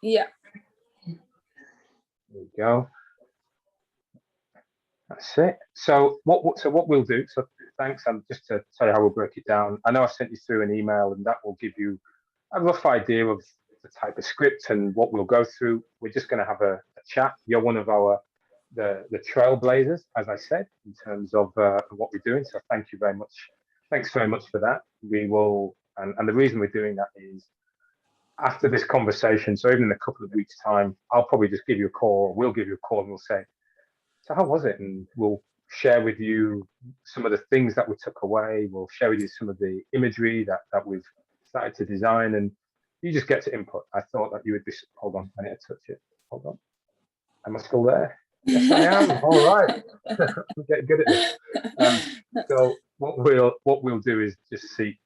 Yeah. There we go. That's it. So what we'll do, so thanks, and just to tell you how we'll break it down. I know I sent you through an email, and that will give you a rough idea of the type of script and what we'll go through. We're just going to have a chat. You're one of the trailblazers, as I said, in terms of what we're doing. So thank you very much. Thanks very much for that. We will, and the reason we're doing that is after this conversation. So even in a couple of weeks' time, I'll probably just give you a call. Or we'll give you a call, and we'll say, so how was it? And we'll share with you some of the things that we took away. We'll share with you some of the imagery that we've started to design, and you just get to input. I thought that you would be. Hold on, I need to touch it. Hold on. Am I still there? Yes, I am. All right. I'm getting good at this. So what we'll do is just seek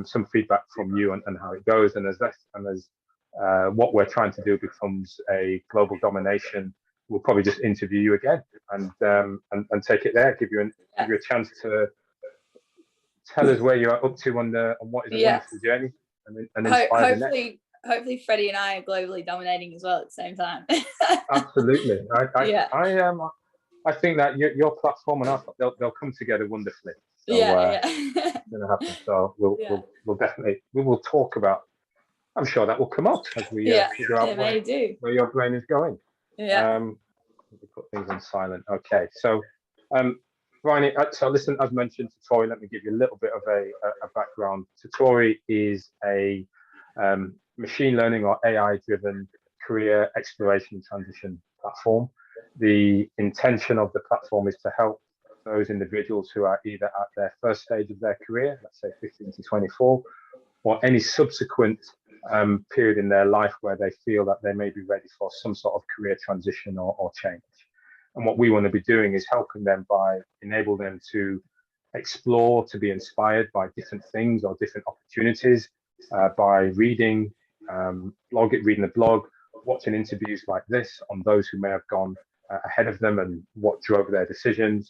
some feedback from you and how it goes, and as what we're trying to do becomes a global domination, we'll probably just interview you again and take it there, give you a chance to tell us where you're up to on what is a wonderful journey, and inspire the next. Hopefully Freddie and I are globally dominating as well at the same time. Absolutely. I think that your platform and our they'll come together wonderfully. So, it's going to happen. So we'll definitely talk about. I'm sure that will come up as we figure out where your brain is going. Yeah. We put things on silent. Okay. So, Bryany, so listen, as mentioned, Satori, let me give you a little bit of a background. Satori is a machine learning or AI-driven career exploration and transition platform. The intention of the platform is to help those individuals who are either at their first stage of their career, let's say 15 to 24, or any subsequent period in their life where they feel that they may be ready for some sort of career transition or change. And what we want to be doing is helping them by enabling them to explore, to be inspired by different things or different opportunities, by reading a blog, watching interviews like this on those who may have gone ahead of them and what drove their decisions,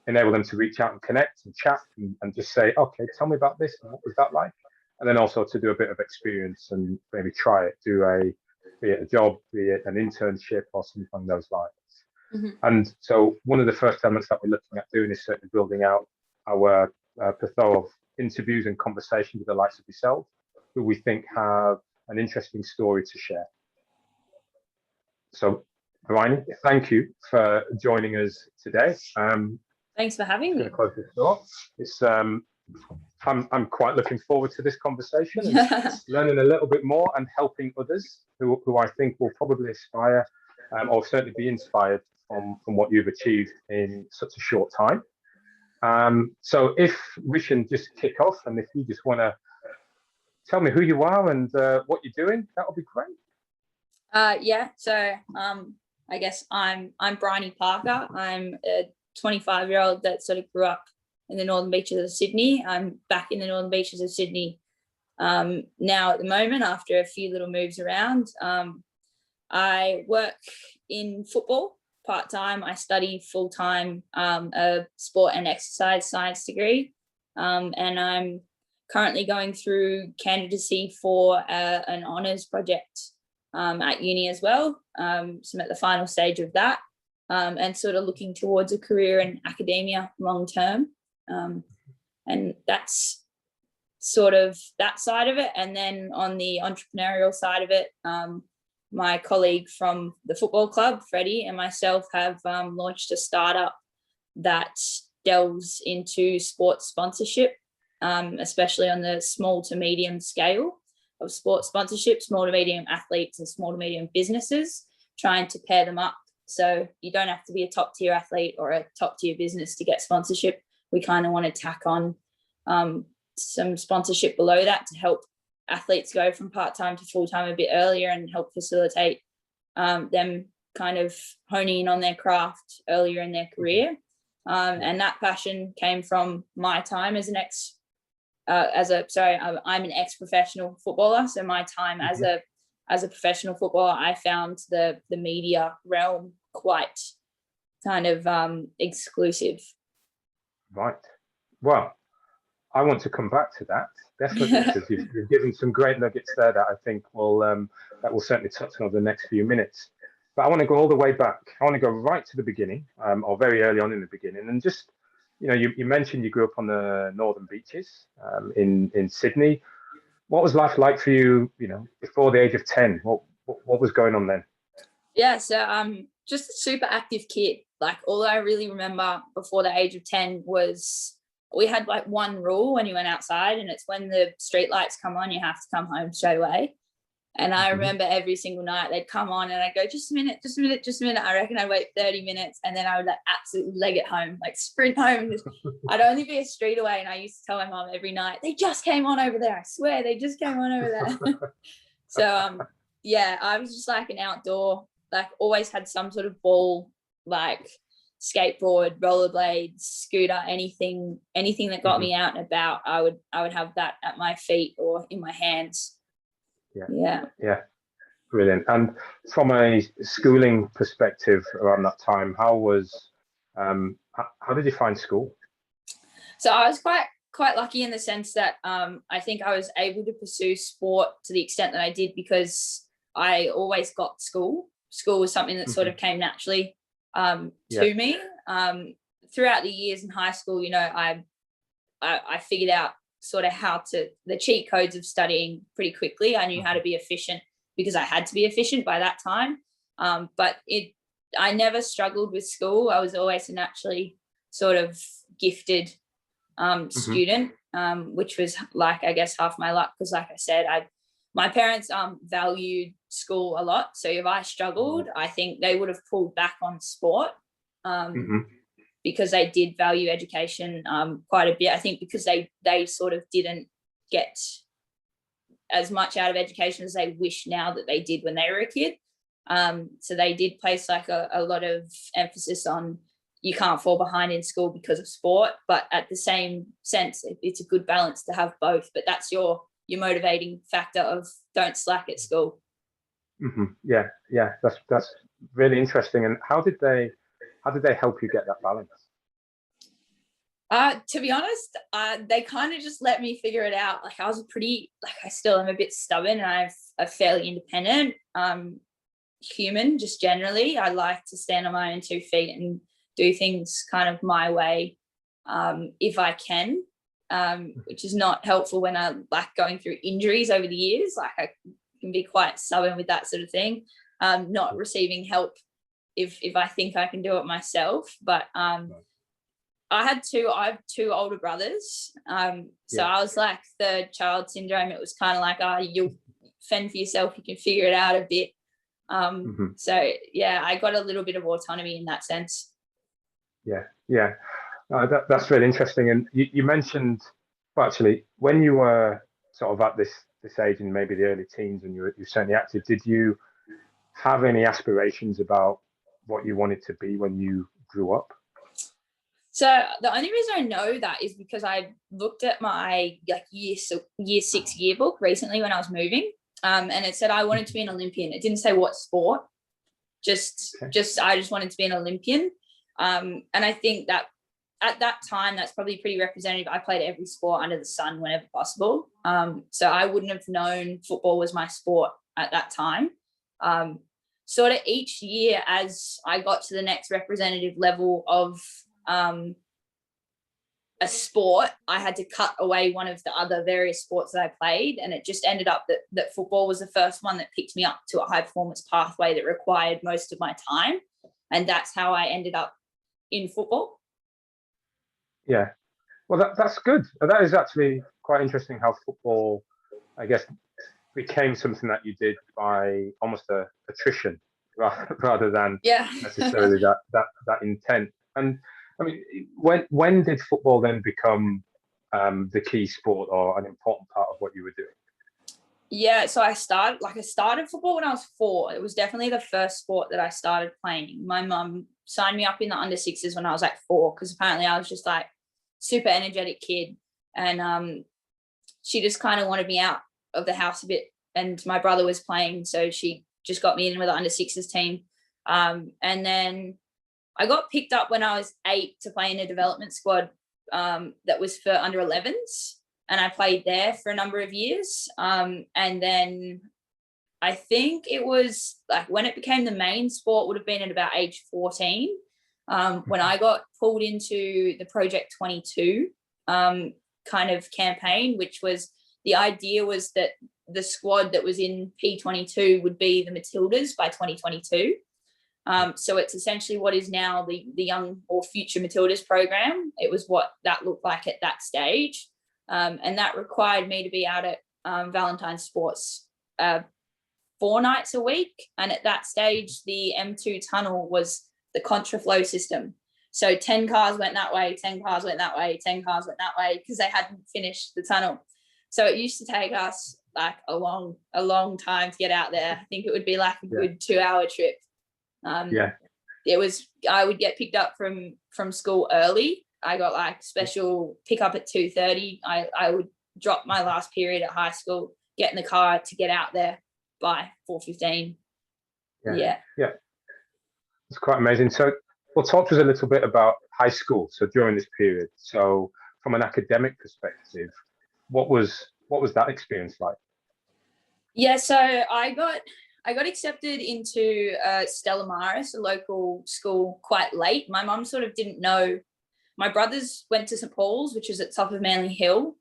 enable them to reach out and connect and chat and just say, okay, tell me about this and what was that like? And then also to do a bit of experience and maybe try it, be it a job, be it an internship or something along those lines. Mm-hmm. And so one of the first elements that we're looking at doing is certainly building out our plethora of interviews and conversations with the likes of yourself, who we think have an interesting story to share. So, Bryany, thank you for joining us today. Thanks for having me. Close this door. It's I'm quite looking forward to this conversation and learning a little bit more and helping others who I think will probably aspire or certainly be inspired from what you've achieved in such a short time. So if we can just kick off, and if you just want to tell me who you are and what you're doing, that would be great. So I guess I'm Bryany Parker. I'm a 25-year-old that sort of grew up in the northern beaches of Sydney. I'm back in the northern beaches of Sydney now at the moment after a few little moves around. I work in football part-time. I study full-time a sport and exercise science degree, and I'm currently going through candidacy for an honours project at uni as well. So I'm at the final stage of that, and sort of looking towards a career in academia long term. And that's sort of that side of it. And then on the entrepreneurial side of it, my colleague from the football club, Freddie, and myself have launched a startup that delves into sports sponsorship, especially on the small to medium scale of sports sponsorship, small to medium athletes and small to medium businesses, trying to pair them up. So you don't have to be a top tier athlete or a top tier business to get sponsorship. We kind of want to tack on some sponsorship below that to help athletes go from part-time to full-time a bit earlier and help facilitate them kind of honing in on their craft earlier in their career. And that passion came from my time as I'm an ex-professional footballer. So my time as a professional footballer, I found the media realm quite kind of exclusive. Right. Well, I want to come back to that definitely because you've given some great nuggets there that I think will that we'll certainly touch on over the next few minutes. But I want to go all the way back. I want to go right to the beginning, or very early on in the beginning, and just, you mentioned you grew up on the northern beaches in Sydney. What was life like for you, before the age of 10? What was going on then? Yeah, so just a super active kid. Like, all I really remember before the age of 10 was we had like one rule when you went outside, and it's when the street lights come on, you have to come home straight away. And I remember every single night they'd come on and I'd go, just a minute, just a minute, just a minute. I reckon I'd wait 30 minutes and then I would like absolutely leg it home, like sprint home. I'd only be a street away, and I used to tell my mom every night, they just came on over there. I swear they just came on over there. So, yeah, I was just like an outdoor, like always had some sort of ball, like skateboard, rollerblades, scooter, anything that got me out and about. I would have that at my feet or in my hands. Yeah. Brilliant. And from a schooling perspective around that time, how did you find school? So I was quite lucky in the sense that I think I was able to pursue sport to the extent that I did because I always got school. School was something that sort of came naturally to me. Throughout the years in high school, I figured out sort of the cheat codes of studying pretty quickly. I knew how to be efficient because I had to be efficient by that time. But I never struggled with school. I was always a naturally sort of gifted student, which was like, I guess, half my luck. Because like I said, my parents valued school a lot. So if I struggled, I think they would have pulled back on sport. Because they did value education quite a bit. I think because they sort of didn't get as much out of education as they wish now that they did when they were a kid. So they did place like a lot of emphasis on you can't fall behind in school because of sport, but at the same sense, it's a good balance to have both. But that's your motivating factor of don't slack at school. Yeah, that's really interesting. And how did they help you get that balance? To be honest, they kind of just let me figure it out. Like, I was I still am a bit stubborn, and I'm a fairly independent human, just generally. I like to stand on my own 2 feet and do things kind of my way if I can, which is not helpful when I like going through injuries over the years. Like, I can be quite stubborn with that sort of thing, not receiving help if I think I can do it myself. But I have 2 older brothers. So I was like third child syndrome. It was kind of like, you'll fend for yourself. You can figure it out a bit. So yeah, I got a little bit of autonomy in that sense. Yeah. That's really interesting. And you mentioned, well, actually, when you were sort of at this age in maybe the early teens and you're certainly active, did you have any aspirations about what you wanted to be when you grew up? So the only reason I know that is because I looked at my like year 6 yearbook recently when I was moving, and it said I wanted to be an Olympian. It didn't say what sport. I just wanted to be an Olympian, and I think that at that time that's probably pretty representative. I played every sport under the sun whenever possible, so I wouldn't have known football was my sport at that time. Sort of each year as I got to the next representative level of a sport, I had to cut away one of the other various sports that I played, and it just ended up that football was the first one that picked me up to a high performance pathway that required most of my time, and that's how I ended up in football. Yeah, well, that's good. That is actually quite interesting how football, I guess, became something that you did by almost attrition rather than necessarily that intent. And I mean, when did football then become the key sport or an important part of what you were doing? Yeah, so I started football when I was 4. It was definitely the first sport that I started playing. My mum signed me up in the under 6s when I was like 4, because apparently I was just like super energetic kid, and she just kind of wanted me out of the house a bit. And my brother was playing, so she just got me in with the under 6s team, and then I got picked up when I was 8 to play in a development squad that was for under 11s. And I played there for a number of years. And then I think it was like when it became the main sport would have been at about age 14. When I got pulled into the Project 22 kind of campaign, which was the idea was that the squad that was in P22 would be the Matildas by 2022. So it's essentially what is now the young or future Matildas program. It was what that looked like at that stage. And that required me to be out at Valentine's Sports 4 nights a week. And at that stage, the M2 tunnel was the contraflow system. So 10 cars went that way, 10 cars went that way, 10 cars went that way because they hadn't finished the tunnel. So it used to take us like a long time to get out there. I think it would be like a good 2-hour trip. It was, I would get picked up from school early. I got like special pickup at 2:30. I would drop my last period at high school, get in the car to get out there by 4:15. Yeah. It's quite amazing. So well, talk to us a little bit about high school. So during this period, so from an academic perspective, what was that experience like? Yeah, so I got accepted into Stella Maris, a local school, quite late. My mum sort of didn't know. My brothers went to St Paul's, which is at top of Manly Hill,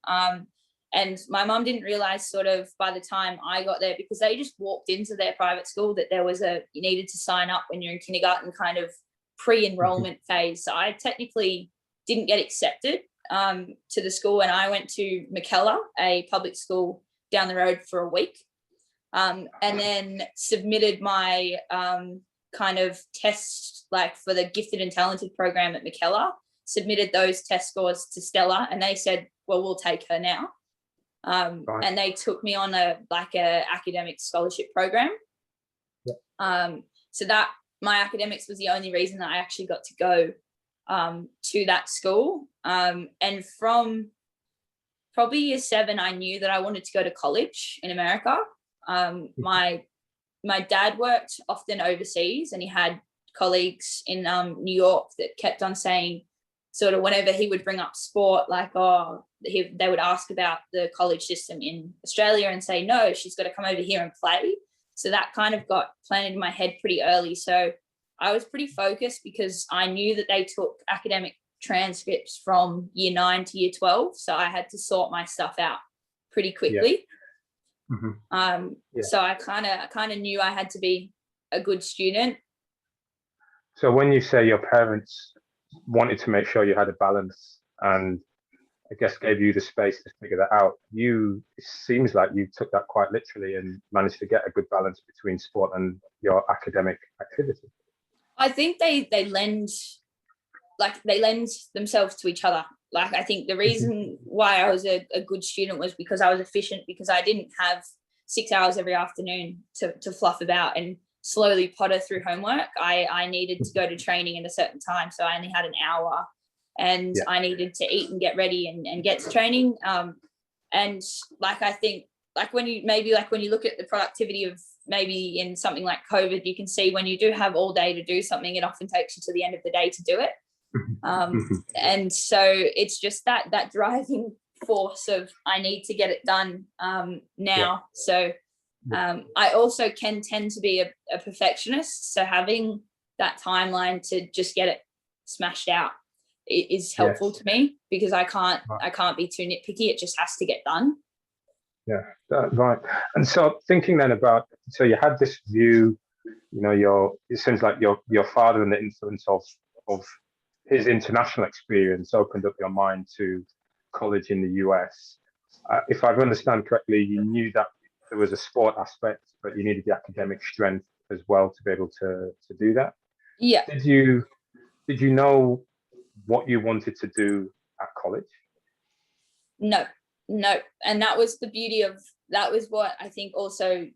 and my mum didn't realise sort of by the time I got there, because they just walked into their private school, that there was you needed to sign up when you're in kindergarten kind of pre-enrollment phase. So I technically didn't get accepted to the school, and I went to McKellar, a public school down the road, for a week. And then submitted my kind of tests, like for the gifted and talented program at McKellar, submitted those test scores to Stella, and they said, well, we'll take her now. Right. And they took me on a academic scholarship program. So that my academics was the only reason that I actually got to go to that school. And from probably year 7, I knew that I wanted to go to college in America. My dad worked often overseas, and he had colleagues in New York that kept on saying, sort of whenever he would bring up sport, like, they would ask about the college system in Australia and say, no, she's got to come over here and play. So that kind of got planted in my head pretty early. So I was pretty focused because I knew that they took academic transcripts from year 9 to year 12. So I had to sort my stuff out pretty quickly. So I kind of knew I had to be a good student. So when you say your parents wanted to make sure you had a balance, and I guess gave you the space to figure that out, it seems like you took that quite literally and managed to get a good balance between sport and your academic activity. I think they lend themselves to each other. Like, I think the reason why I was a good student was because I was efficient, because I didn't have 6 hours every afternoon to fluff about and slowly potter through homework. I needed to go to training at a certain time, so I only had an hour, and I needed to eat and get ready and get to training. And like, I think like when you look at the productivity of maybe in something like COVID, you can see when you do have all day to do something, it often takes you to the end of the day to do it. And so it's just that driving force of I need to get it done now. So I also can tend to be a perfectionist, so having that timeline to just get it smashed out is helpful to me, because I can't be too nitpicky. It just has to get done. Right. And so thinking then about, so you had this view, it seems like your father and the influence of his international experience opened up your mind to college in the US. If I understand correctly, you knew that there was a sport aspect, but you needed the academic strength as well to be able to do that. Yeah. Did you know what you wanted to do at college? No. And that was the beauty of, that was what I think also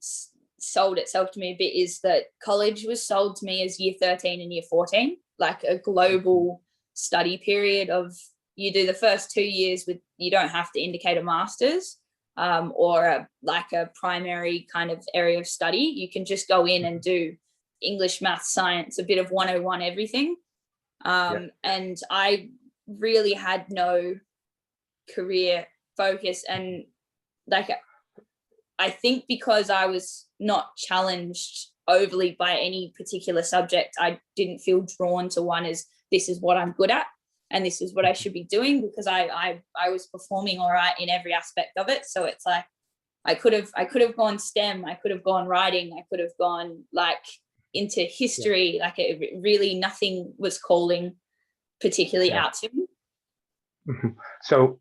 sold itself to me a bit, is that college was sold to me as year 13 and year 14, like a global study period of, you do the first 2 years with, you don't have to indicate a master's or a primary kind of area of study. You can just go in and do English, math, science, a bit of 101 everything. And I really had no career focus, and like I think because I was not challenged overly by any particular subject, I didn't feel drawn to one as this is what I'm good at and this is what I should be doing, because I was performing all right in every aspect of it. So it's like I could have gone STEM, I could have gone writing, I could have gone like into history. Like it really, nothing was calling particularly out to me. So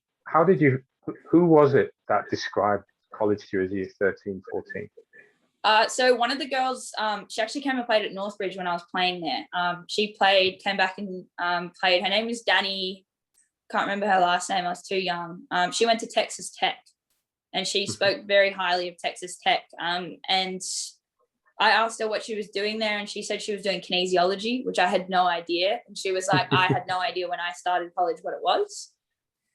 who was it that described college to you as you're 13, 14? So one of the girls, she actually came and played at Northbridge when I was playing there. She came back and played. Her name was Danny. Can't remember her last name. I was too young. She went to Texas Tech, and she spoke very highly of Texas Tech. And I asked her what she was doing there, and she said she was doing kinesiology, which I had no idea. And she was like, I had no idea when I started college what it was.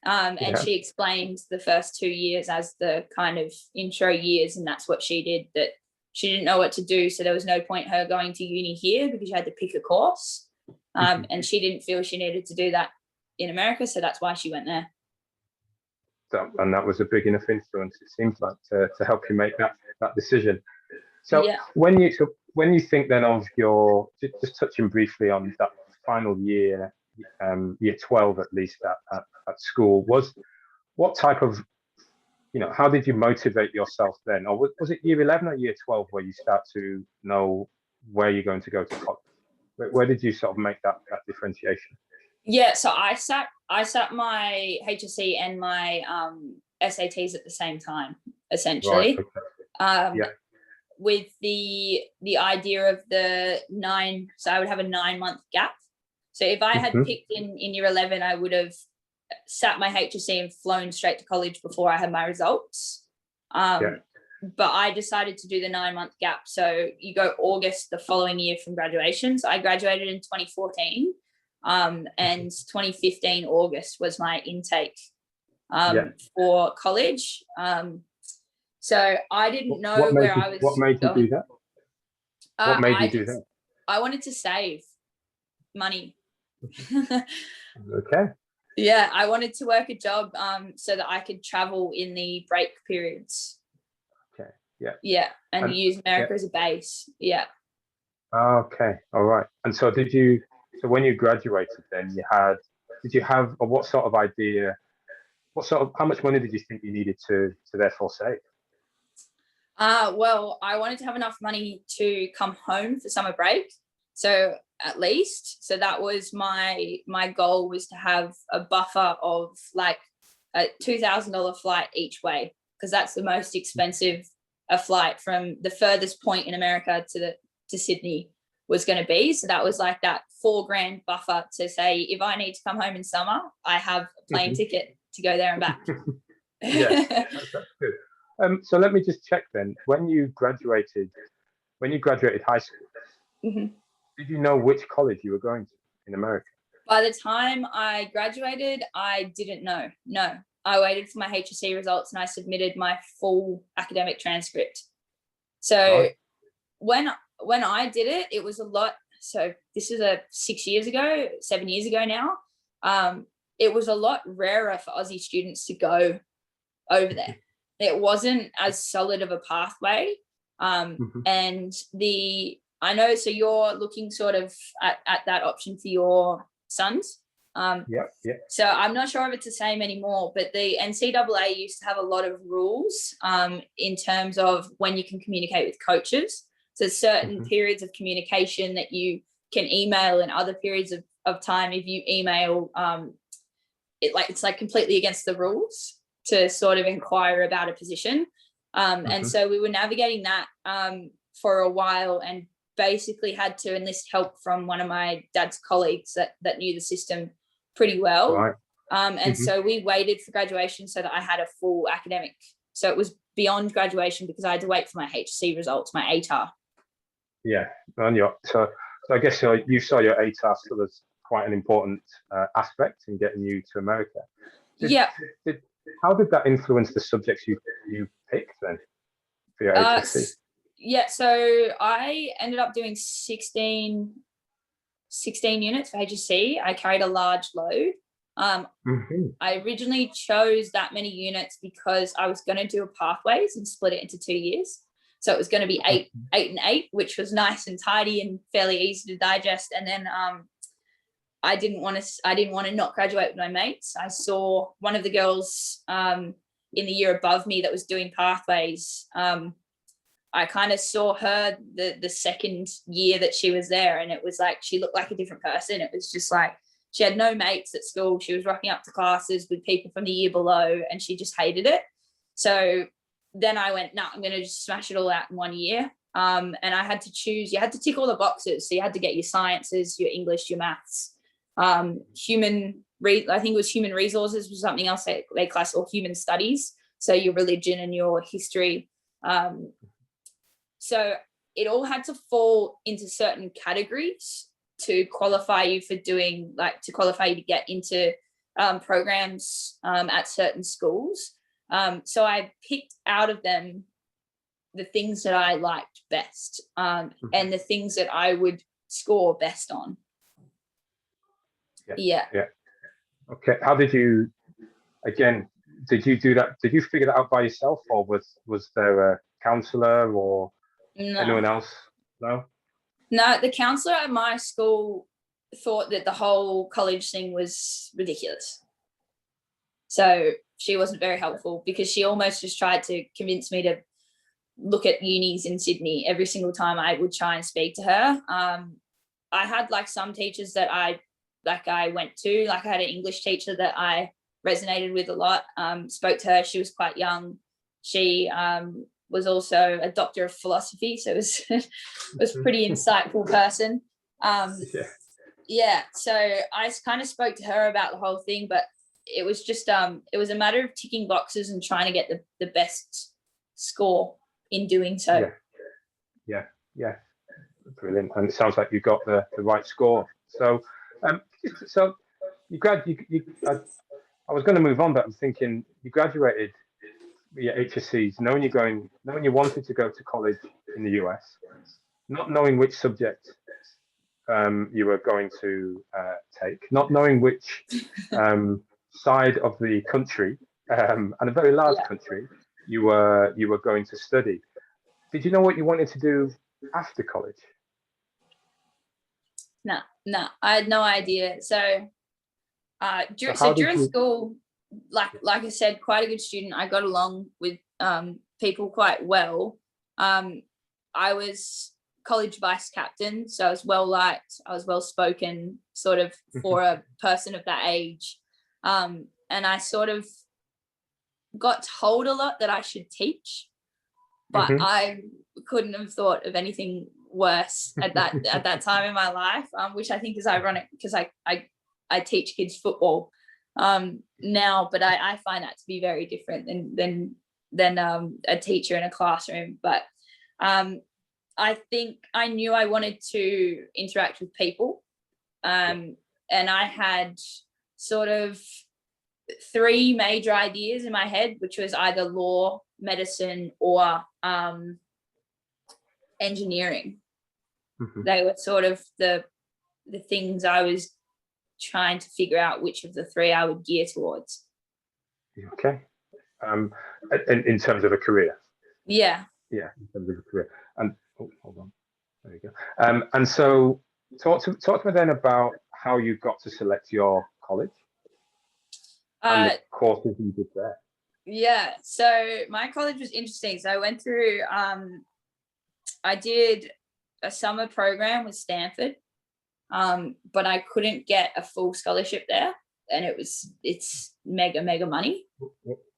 And she explained the first 2 years as the kind of intro years, and that's what she did, that she didn't know what to do. So there was no point her going to uni here because you had to pick a course. And she didn't feel she needed to do that in America. So that's why she went there. And that was a big enough influence, it seems like, to help you make that decision. So when you think then of your, just touching briefly on that final year, year 12 at least at school, what type of, how did you motivate yourself then? Or was it year 11 or year 12 where you start to know where you're going to go to college? Where did you sort of make that differentiation? Yeah, so I sat my HSC and my SATs at the same time, essentially. Right, okay. With the idea of the 9, so I would have a 9-month gap. So if I had picked in year 11, I would have sat my HSC and flown straight to college before I had my results. But I decided to do the 9-month gap. So you go August the following year from graduation. So I graduated in 2014, and 2015 August was my intake for college. So I didn't know where I was. What made you do that? What made you do that? I wanted to save money. Okay. Yeah, I wanted to work a job so that I could travel in the break periods. Okay. Yeah. Yeah, and use America as a base. Yeah. Okay. All right. And so so when you graduated then did you have what sort of idea, how much money did you think you needed to therefore save? Well, I wanted to have enough money to come home for summer break. So at least, so that was my goal, was to have a buffer of like a $2,000 flight each way, because that's the most expensive a flight from the furthest point in America to Sydney was going to be. So that was like that $4,000 buffer to say, if I need to come home in summer, I have a plane ticket to go there and back. Yeah, that's good. So let me just check then. When you graduated high school, did you know which college you were going to in America? By the time I graduated, I didn't know. No, I waited for my HSC results and I submitted my full academic transcript. So when I did it, it was a lot. So this is 7 years ago now. It was a lot rarer for Aussie students to go over there. It wasn't as solid of a pathway. And I know, so you're looking sort of at that option for your sons. So I'm not sure if it's the same anymore, but the NCAA used to have a lot of rules in terms of when you can communicate with coaches. So certain periods of communication that you can email, and other periods of time, if you email, it's like completely against the rules to sort of inquire about a position. And so we were navigating that for a while, and basically had to enlist help from one of my dad's colleagues that knew the system pretty well. Right. And so we waited for graduation so that I had a full academic. So it was beyond graduation because I had to wait for my HC results, my ATAR. Yeah. So I guess you saw your ATAR still as quite an important aspect in getting you to America. How did that influence the subjects you picked then for your HSC? So I ended up doing 16 units for HSC. I carried a large load. Mhm. I originally chose that many units because I was going to do a pathways and split it into 2 years. So it was going to be eight, and 8, which was nice and tidy and fairly easy to digest. And then I didn't want to not graduate with my mates. I saw one of the girls in the year above me that was doing pathways. I kind of saw her the second year that she was there, and it was like she looked like a different person. It was just like she had no mates at school. She was rocking up to classes with people from the year below, and she just hated it. So then I went, no, I'm going to just smash it all out in 1 year. And I had to choose. You had to tick all the boxes. So you had to get your sciences, your English, your maths, I think it was human resources was something else they class, or human studies. So your religion and your history. So it all had to fall into certain categories to qualify you for doing, like, to qualify you to get into programs at certain schools. So I picked out of them the things that I liked best, and the things that I would score best on. Yeah. Okay. How did you, again, did you do that? Did you figure that out by yourself, or was there a counselor or anyone else? No? No, the counselor at my school thought that the whole college thing was ridiculous. So she wasn't very helpful, because she almost just tried to convince me to look at unis in Sydney every single time I would try and speak to her. I had like some teachers that I went to, like I had an English teacher that I resonated with a lot, spoke to her. She was quite young. She was also a doctor of philosophy, so it was a pretty insightful person. So I kind of spoke to her about the whole thing, but it was just it was a matter of ticking boxes and trying to get the best score in doing so. Yeah. Brilliant. And it sounds like you got the right score. So so I was going to move on, but I'm thinking you graduated your HSCs, knowing you wanted to go to college in the US, not knowing which subject you were going to take, not knowing which side of the country, and a very large country, you were going to study. Did you know what you wanted to do after college? No, I had no idea. So during school, like I said, quite a good student. I got along with people quite well. I was college vice captain, so I was well liked. I was well spoken, sort of, for a person of that age. And I sort of got told a lot that I should teach, but I couldn't have thought of anything worse at that time in my life, which I think is ironic, because I teach kids football now, but I find that to be very different than a teacher in a classroom. But I think I knew I wanted to interact with people, and I had sort of 3 major ideas in my head, which was either law, medicine, or engineering. They were sort of the things I was trying to figure out which of the 3 I would gear towards. Okay. In terms of a career. Yeah, in terms of a career. And hold on, there you go. And so talk to me then about how you got to select your college and the courses you did there. Yeah, so my college was interesting. So I went through I did a summer program with Stanford, but I couldn't get a full scholarship there, and it's mega money.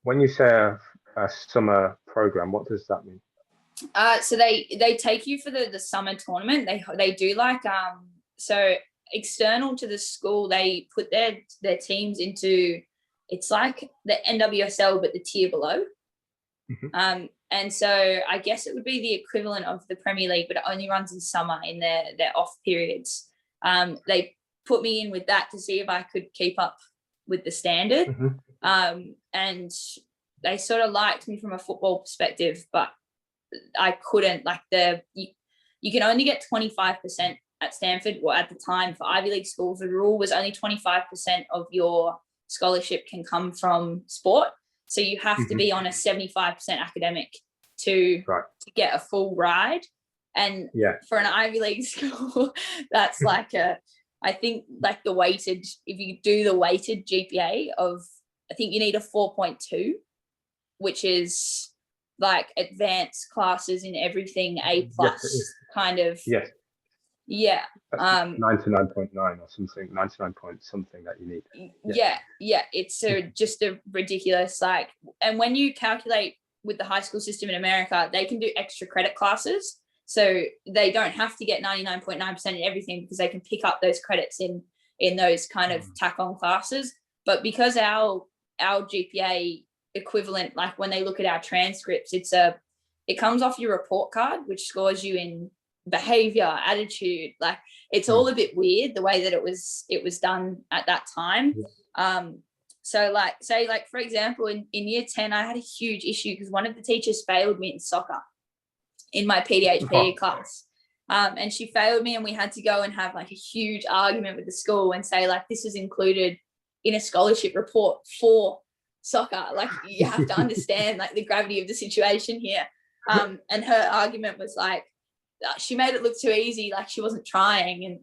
When you say a summer program, what does that mean? So they take you for the summer tournament. They do like so external to the school, they put their teams into, it's like the NWSL but the tier below. And so I guess it would be the equivalent of the Premier League, but it only runs in summer in their off periods. They put me in with that to see if I could keep up with the standard. And they sort of liked me from a football perspective, but I couldn't, like, you can only get 25% at Stanford, or at the time for Ivy League schools, the rule was only 25% of your scholarship can come from sport. So you have to be on a 75% academic to get a full ride. And for an Ivy League school, that's like I think like the weighted, if you do the weighted GPA of, I think you need a 4.2, which is like advanced classes in everything, A plus kind of. Yes. Yeah. 99.9 or something, 99 point something that you need. Yeah. It's just a ridiculous, like, and when you calculate with the high school system in America, they can do extra credit classes. So they don't have to get 99.9% in everything, because they can pick up those credits in those kind of tack on classes. But because our GPA equivalent, like when they look at our transcripts, it comes off your report card, which scores you in behavior, attitude, like it's all a bit weird the way that it was done at that time. So like, say like, for example, in year 10, I had a huge issue because one of the teachers failed me in soccer in my PDHPE class. And she failed me, and we had to go and have like a huge argument with the school and say like, this is included in a scholarship report for soccer. Like, you have to understand like the gravity of the situation here. And her argument was like, she made it look too easy, like she wasn't trying.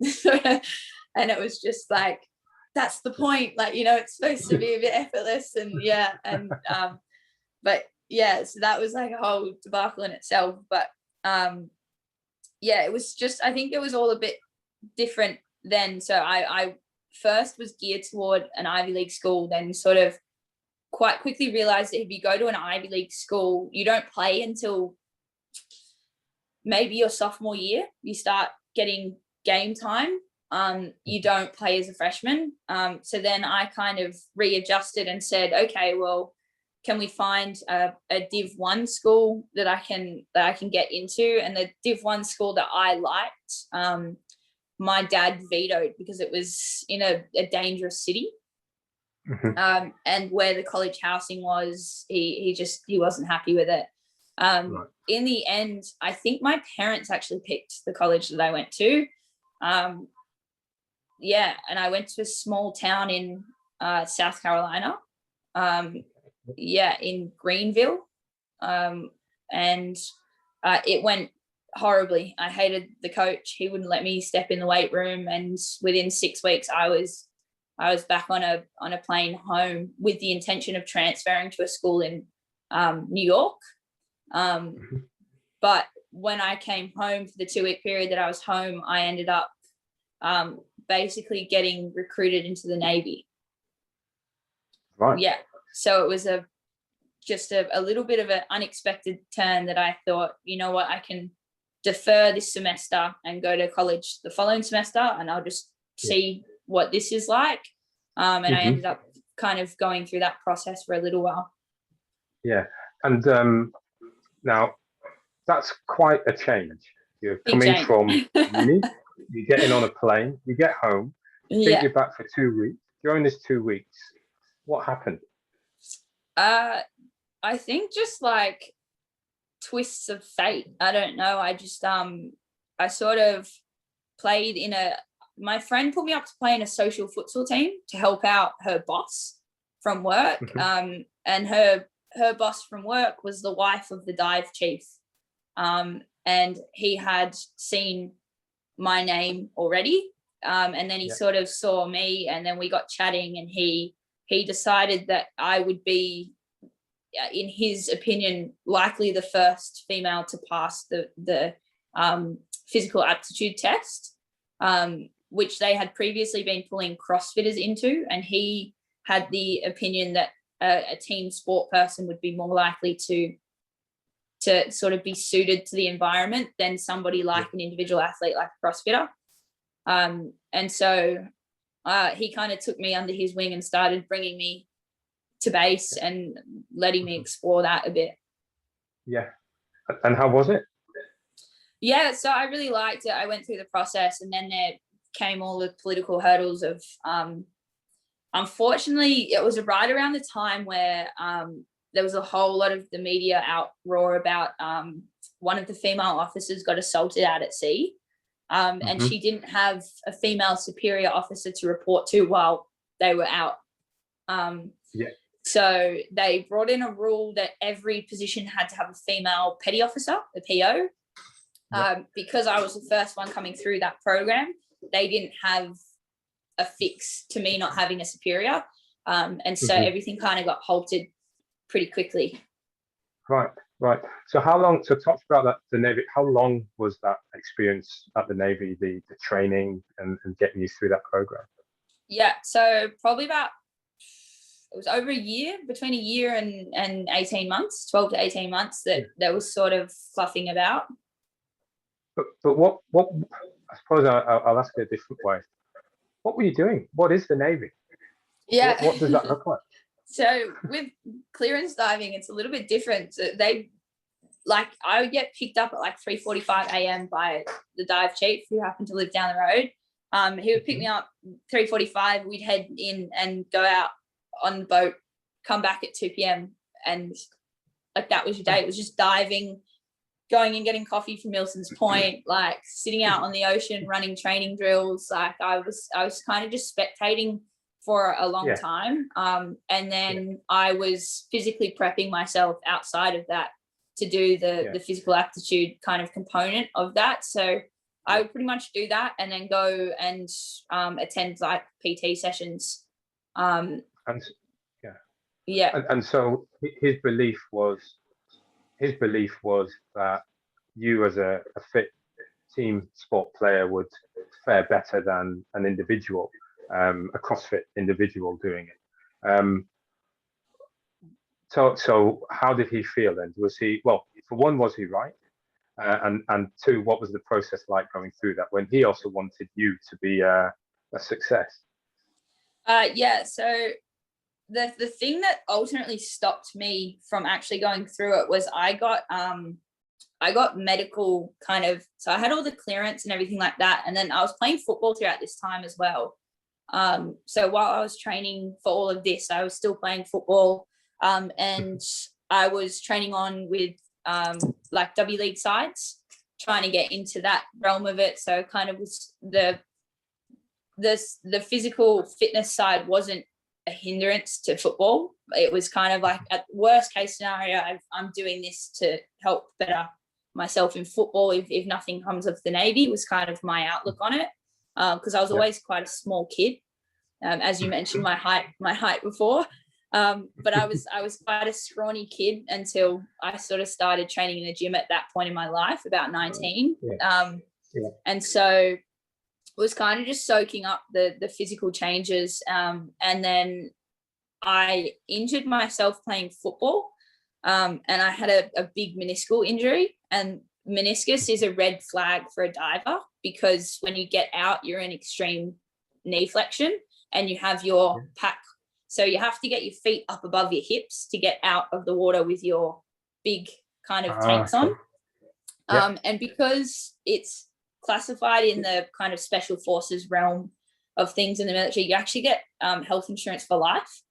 And it was just like, that's the point, like, you know, it's supposed to be a bit effortless. And but yeah, so that was like a whole debacle in itself. But it was just, I think it was all a bit different then. So I first was geared toward an Ivy League school, then sort of quite quickly realized that if you go to an Ivy League school, you don't play until maybe your sophomore year. You start getting game time. You don't play as a freshman. So then I kind of readjusted and said, okay, well, can we find a Div 1 school that I can get into? And the Div 1 school that I liked, my dad vetoed because it was in a dangerous city. And where the college housing was, he wasn't happy with it. In the end, I think my parents actually picked the college that I went to. And I went to a small town in South Carolina, in Greenville. And it went horribly. I hated the coach. He wouldn't let me step in the weight room. And within 6 weeks, I was back on a plane home with the intention of transferring to a school in New York. But when I came home for the 2-week period that I was home, I ended up basically getting recruited into the Navy. Right. Yeah. So it was just a little bit of an unexpected turn that I thought, you know what, I can defer this semester and go to college the following semester, and I'll just see what this is like. And I ended up kind of going through that process for a little while. Yeah. And now that's quite a change. You're Big coming change. from uni, you're getting on a plane, you get home, you think you're back for 2 weeks. During this 2 weeks, what happened? I think just like twists of fate. I don't know. I just I sort of played in my friend put me up to play in a social futsal team to help out her boss from work. And her boss from work was the wife of the dive chief. And he had seen my name already. And then he sort of saw me, and then we got chatting, and he decided that I would be, in his opinion, likely the first female to pass the physical aptitude test, which they had previously been pulling CrossFitters into. And he had the opinion that a team sport person would be more likely to sort of be suited to the environment than somebody like an individual athlete like a CrossFitter. And so he kind of took me under his wing and started bringing me to base and letting me explore that a bit. Yeah. And how was it? Yeah, so I really liked it. I went through the process, and then there came all the political hurdles of, unfortunately, it was right around the time where there was a whole lot of the media outroar about one of the female officers got assaulted out at sea. And she didn't have a female superior officer to report to while they were out Yeah. So they brought in a rule that every position had to have a female petty officer, a PO. Because I was the first one coming through that program, they didn't have a fix to me not having a superior. And so everything kind of got halted pretty quickly. Right. So how long, so talk about that, the Navy, how long was that experience at the Navy, the training and getting you through that program? Yeah, so probably about, it was over a year, between a year and 18 months, 12 to 18 months that was sort of fluffing about. But what I suppose I'll ask it a different way. What were you doing? What is the Navy? Yeah. What does that look like? So with clearance diving, it's a little bit different. So I would get picked up at like 3:45 a.m. by the dive chief who happened to live down the road. He would pick me up 3:45. We'd head in and go out on the boat, come back at 2 p.m. and like that was your day. It was just diving, going and getting coffee from Milson's Point, like sitting out on the ocean, running training drills. Like I was kind of just spectating for a long time. And then I was physically prepping myself outside of that to do the physical aptitude kind of component of that. So I would pretty much do that and then go and attend like PT sessions. And so his belief was that you as a fit team sport player would fare better than an individual, a CrossFit individual doing it. So how did he feel then? Was he, well, for one, was he right? And two, what was the process like going through that when he also wanted you to be a success? So the thing that ultimately stopped me from actually going through it was I got medical kind of, so I had all the clearance and everything like that. And then I was playing football throughout this time as well. So while I was training for all of this, I was still playing football. And I was training on with like W League sides, trying to get into that realm of it. So kind of was the physical fitness side wasn't a hindrance to football. It was kind of like at worst case scenario, I'm doing this to help better myself in football if nothing comes of the Navy, was kind of my outlook on it. Because I was always quite a small kid. As you mentioned, my height before. But I was quite a scrawny kid until I sort of started training in the gym at that point in my life, about 19. And so was kind of just soaking up the physical changes. And then I injured myself playing football. And I had a big meniscal injury, and meniscus is a red flag for a diver because when you get out, you're in extreme knee flexion and you have your pack. So you have to get your feet up above your hips to get out of the water with your big kind of tanks on. And because it's classified in the kind of special forces realm of things in the military, you actually get health insurance for life.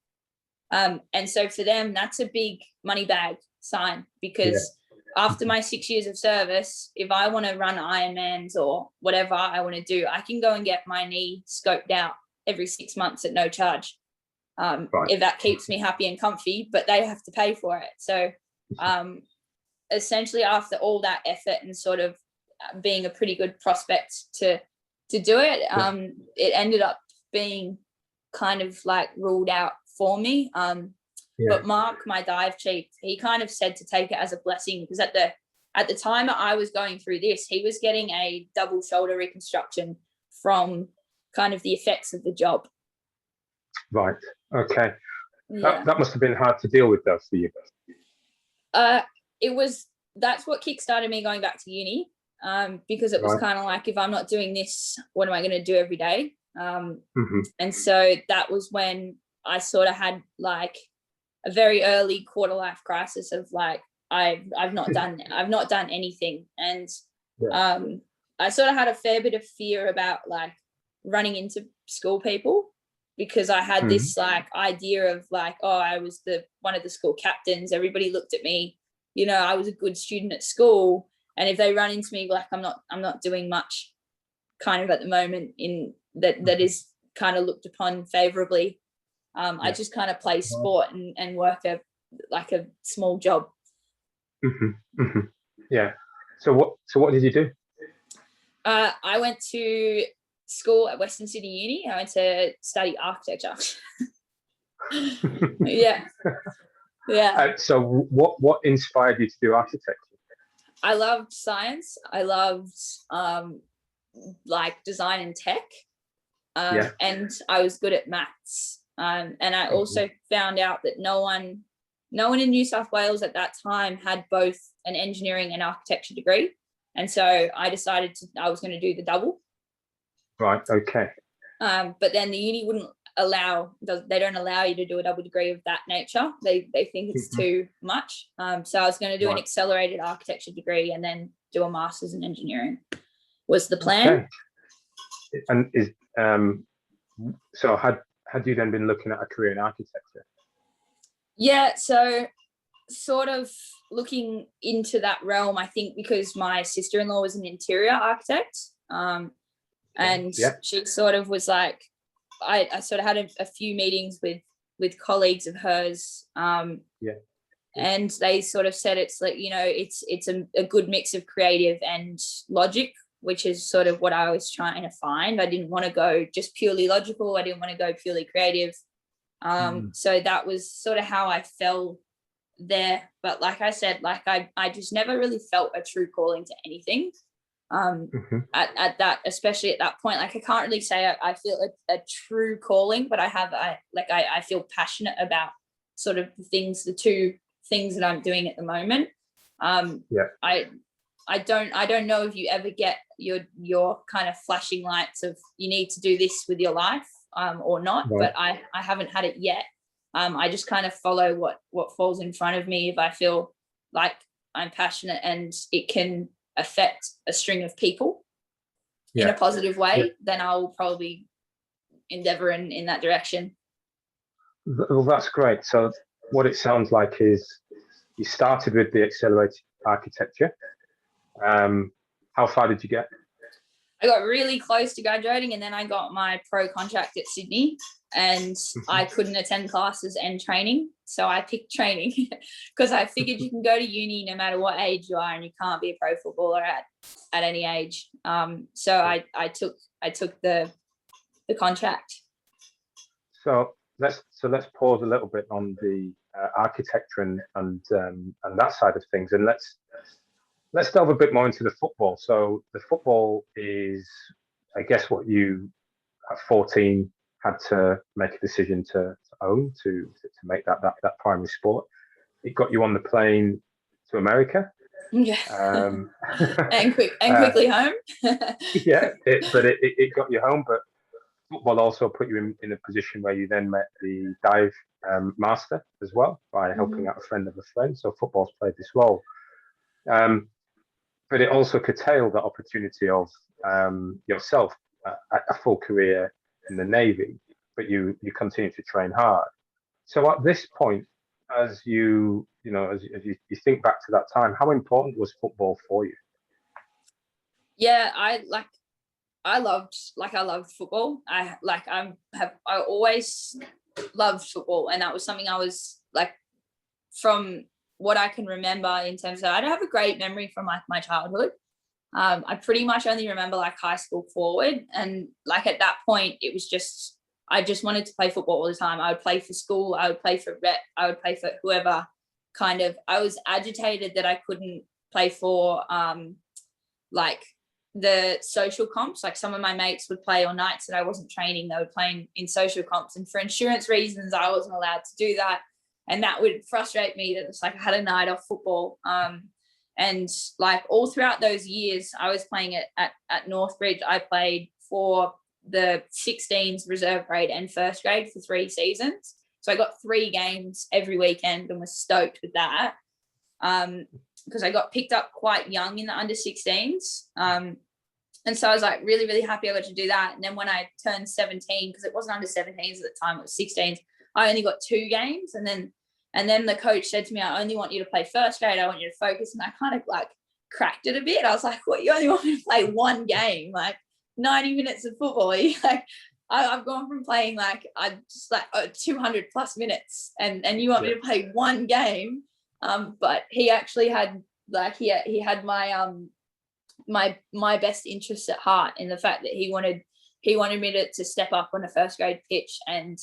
And so for them, that's a big money bag sign because after my 6 years of service, if I want to run Ironmans or whatever I want to do, I can go and get my knee scoped out every 6 months at no charge. If that keeps me happy and comfy, but they have to pay for it. So essentially after all that effort and sort of being a pretty good prospect to do it, it ended up being kind of like ruled out for me. But Mark, my dive chief, he kind of said to take it as a blessing because at the time that I was going through this, he was getting a double shoulder reconstruction from kind of the effects of the job. Right. Okay. That must have been hard to deal with though for you. That's what kickstarted me going back to uni, because it was kind of like, if I'm not doing this, what am I going to do every day? And so that was when I sort of had like a very early quarter life crisis of like, I've not done anything. And I sort of had a fair bit of fear about like running into school people, because I had this like idea of like, oh, I was one of the school captains. Everybody looked at me, you know, I was a good student at school. And if they run into me, like I'm not doing much kind of at the moment in that is kind of looked upon favorably. I just kind of play sport and work a small job. Yeah. So what did you do? I went to school at Western Sydney Uni. I went to study architecture. Yeah. So what inspired you to do architecture? I loved science. I loved design and tech. And I was good at maths. And I also found out that no one in New South Wales at that time had both an engineering and architecture degree. And so I decided I was going to do the double. Right. Okay. But then the uni they don't allow you to do a double degree of that nature. They think it's too much. So I was going to do an accelerated architecture degree and then do a master's in engineering was the plan. Okay. And so had you then been looking at a career in architecture? Yeah. So sort of looking into that realm, I think because my sister-in-law was an interior architect. And she sort of was like, I sort of had a few meetings with colleagues of hers. And they sort of said it's like, it's a good mix of creative and logic, which is sort of what I was trying to find. I didn't want to go just purely logical. I didn't want to go purely creative. So that was sort of how I fell there. But like I said, I just never really felt a true calling to anything. At that, especially at that point, I can't really say I feel a true calling, but I feel passionate about sort of the two things that I'm doing at the moment. I don't know if you ever get your kind of flashing lights of you need to do this with your life or not, but I haven't had it yet. I just kind of follow what falls in front of me. If I feel like I'm passionate and it can affect a string of people in a positive way, then I'll probably endeavor in that direction. Well, that's great. So what it sounds like is you started with the accelerated architecture. How far did you get? I got really close to graduating, and then I got my pro contract at Sydney, and I couldn't attend classes and training. So I picked training because I figured you can go to uni no matter what age you are, and you can't be a pro footballer at any age. So I took the contract. So let's pause a little bit on the architecture and that side of things, and let's delve a bit more into the football. So the football is, I guess, what you at 14 had to make a decision to own, to make that primary sport. It got you on the plane to America. Yeah. And quickly home. Yeah, it got you home, but football also put you in a position where you then met the dive master as well by helping out a friend of a friend. So football's played this role. But it also curtailed the opportunity of yourself a full career in the Navy, but you continue to train hard. So at this point, as you think back to that time, how important was football for you? Yeah, I loved football. I always loved football, and that was something I was like, from what I can remember in terms of, I don't have a great memory from my childhood. I pretty much only remember high school forward, and at that point it was just, I just wanted to play football all the time. I would play for school, I would play for rep, I would play for whoever. I was agitated that I couldn't play for the social comps. Some of my mates would play on nights that I wasn't training, they would play in social comps, and for insurance reasons I wasn't allowed to do that. And that would frustrate me, that it's I had a night off football. And all throughout those years, I was playing at Northbridge. I played for the 16s, reserve grade and first grade for 3 seasons. So I got 3 games every weekend and was stoked with that. Because I got picked up quite young in the under 16s. And so I was really, really happy I got to do that. And then when I turned 17, because it wasn't under 17s at the time, it was 16s, I only got 2 games. And then the coach said to me, I only want you to play first grade. I want you to focus. And I kind of cracked it a bit. I was like, what, you only want me to play 1 game? 90 minutes of football? I've gone from playing like I just like 200 plus minutes, and you want me to play one game, but he actually had like he had my my best interests at heart, in the fact that he wanted me to step up on a first grade pitch and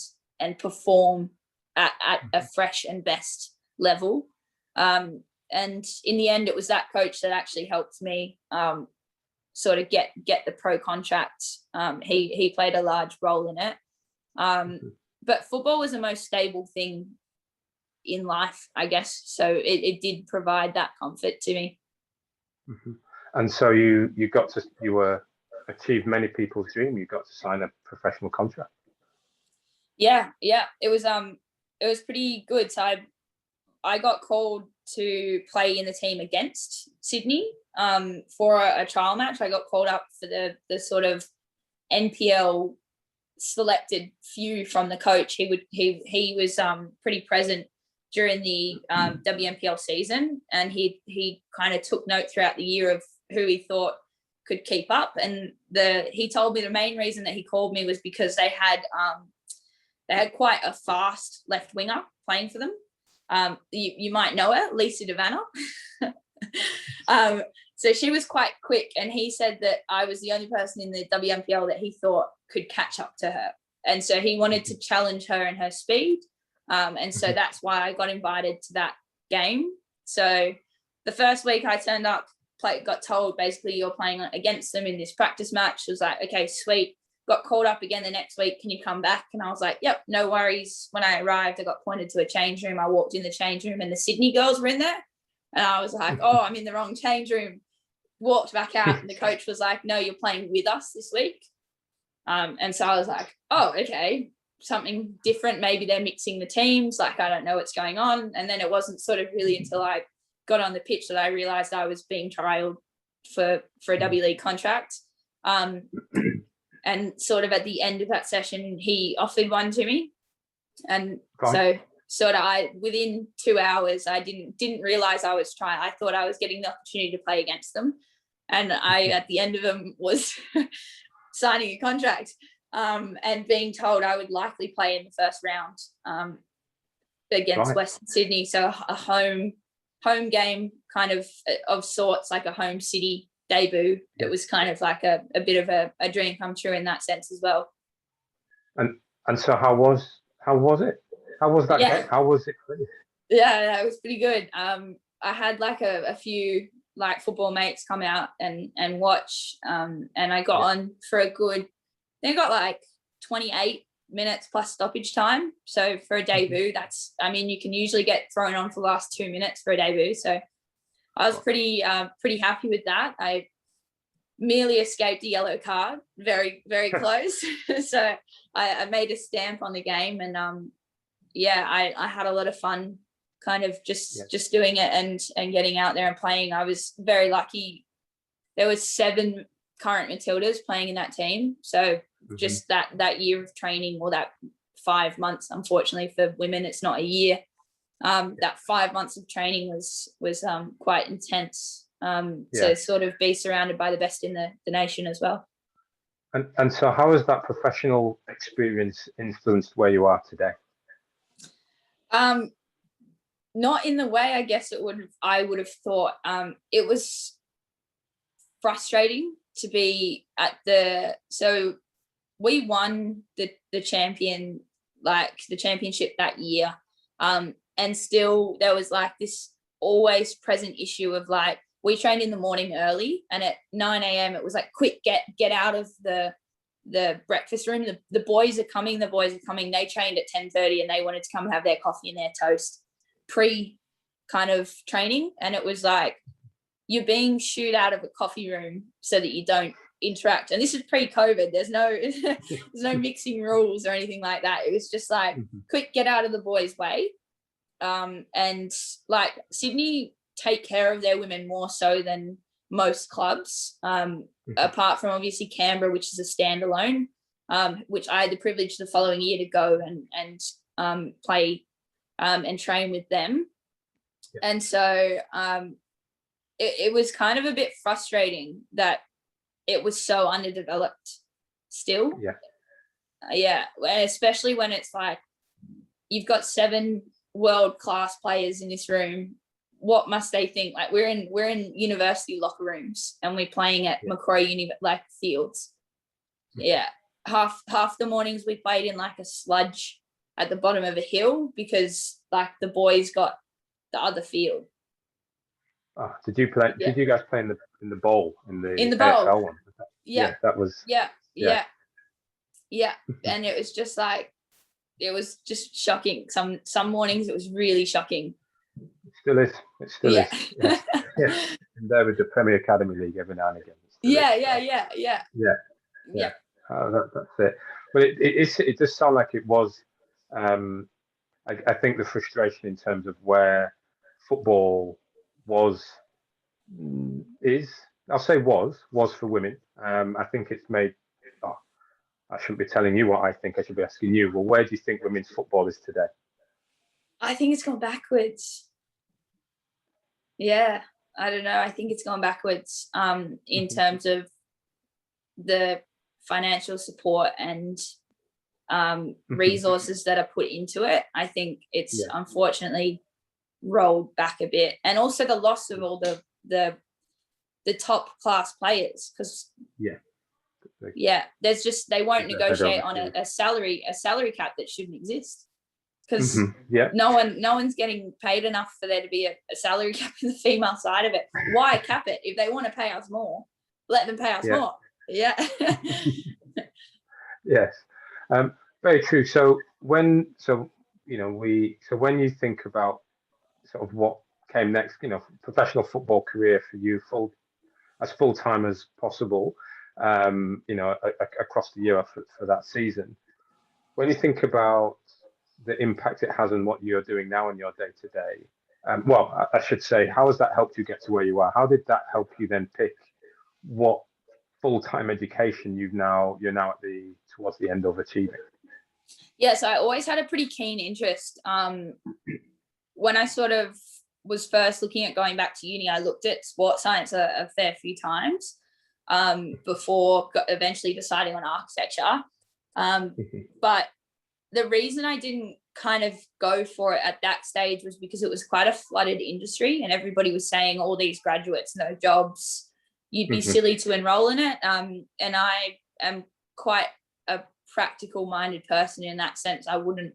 perform at a fresh and best level. And in the end, it was that coach that actually helped me sort of get the pro contract. He played a large role in it. But football was the most stable thing in life, I guess. So it did provide that comfort to me. And so you achieved many people's dream. You got to sign a professional contract. Yeah, it was pretty good. So I got called to play in the team against Sydney for a trial match. I got called up for the sort of NPL selected few from the coach. He was pretty present during the WNPL season, and he kind of took note throughout the year of who he thought could keep up. And he told me the main reason that he called me was because they had quite a fast left winger playing for them. You might know her, Lisa Devanna. So she was quite quick, and he said that I was the only person in the WNPL that he thought could catch up to her. And so he wanted to challenge her in her speed. And so that's why I got invited to that game. So the first week I turned up, got told basically you're playing against them in this practice match. It was like, okay, sweet. Got called up again the next week. Can you come back? And I was like, yep, no worries. When I arrived, I got pointed to a change room. I walked in the change room and the Sydney girls were in there. And I was like, oh, I'm in the wrong change room. Walked back out and the coach was like, no, you're playing with us this week. And so I was like, oh, okay, something different. Maybe they're mixing the teams. Like, I don't know what's going on. And then it wasn't sort of really until I got on the pitch that I realized I was being trialed for a W League contract. And sort of at the end of that session, he offered one to me. And so sort of within 2 hours, I didn't realize I was trying. I thought I was getting the opportunity to play against them. And I, at the end of them, was signing a contract and being told I would likely play in the first round against Western Sydney. So a home game kind of sorts, like a home city debut. It was kind of like a bit of a dream come true in that sense as well. And so how was it? How was that game? How was it for you? Yeah, it was pretty good. I had like a few like football mates come out and watch, and I got on for a good, they got like 28 minutes plus stoppage time. So for a debut, you can usually get thrown on for the last 2 minutes for a debut. So I was pretty happy with that. I merely escaped a yellow card, very, very close. So I made a stamp on the game, and I had a lot of fun kind of just doing it and getting out there and playing. I was very lucky. There was 7 current Matildas playing in that team. So just that year of training, or that 5 months, unfortunately for women, it's not a year. That 5 months of training was quite intense to sort of be surrounded by the best in the nation as well. And so how has that professional experience influenced where you are today? Not in the way I guess I would have thought. It was frustrating to be so we won the championship that year. And still there was like this always present issue of like, we trained in the morning early, and at 9 a.m. it was like, quick, get out of the breakfast room. The boys are coming. They trained at 10:30 and they wanted to come have their coffee and their toast pre kind of training. And it was like, you're being shooed out of a coffee room so that you don't interact. And this is pre-COVID. There's no mixing rules or anything like that. It was just like, quick, get out of the boys' way. And like Sydney take care of their women more so than most clubs, apart from obviously Canberra, which is a standalone, which I had the privilege the following year to go and play and train with them. And so it was kind of a bit frustrating that it was so underdeveloped still. Yeah, especially when it's like you've got 7 world-class players in this room. What must they think? Like we're in university locker rooms and we're playing at Macquarie like fields. Yeah, half the mornings we played in like a sludge at the bottom of a hill because like the boys got the other field. Oh, did you play? Yeah. Did you guys play in the bowl in the bowl? AFL one? Yeah, that was. Yeah. And it was just like, it was just shocking. Some mornings it was really shocking. It still is. It still is. Yeah. And there with the Premier Academy League every now and again. Yeah. Oh, that's it. But it does sound like it was. I think the frustration in terms of where football was is, I'll say was for women. I think it's made. Oh, I shouldn't be telling you what I think. I should be asking you. Well, where do you think women's football is today? I think it's gone backwards. Yeah, I don't know. I think it's gone backwards in terms of the financial support and resources that are put into it. I think it's unfortunately rolled back a bit, and also the loss of all the top class players because there's just, they won't negotiate on a salary cap that shouldn't exist because no one's getting paid enough for there to be a salary cap in the female side of it. Why cap it? If they want to pay us more, let them pay us more. Yes, very true. So when when you think about sort of what came next, professional football career for you, as full time as possible, across the year for that season. When you think about the impact it has on what you're doing now in your day to day, well, I should say, how has that helped you get to where you are? How did that help you then pick what full-time education you're now towards the end of achieving? Yes, I always had a pretty keen interest. When I sort of was first looking at going back to uni, I looked at sports science a fair few times before eventually deciding on architecture. But the reason I didn't kind of go for it at that stage was because it was quite a flooded industry and everybody was saying all these graduates, no jobs, you'd be silly to enroll in it. And I am quite a practical minded person in that sense. I wouldn't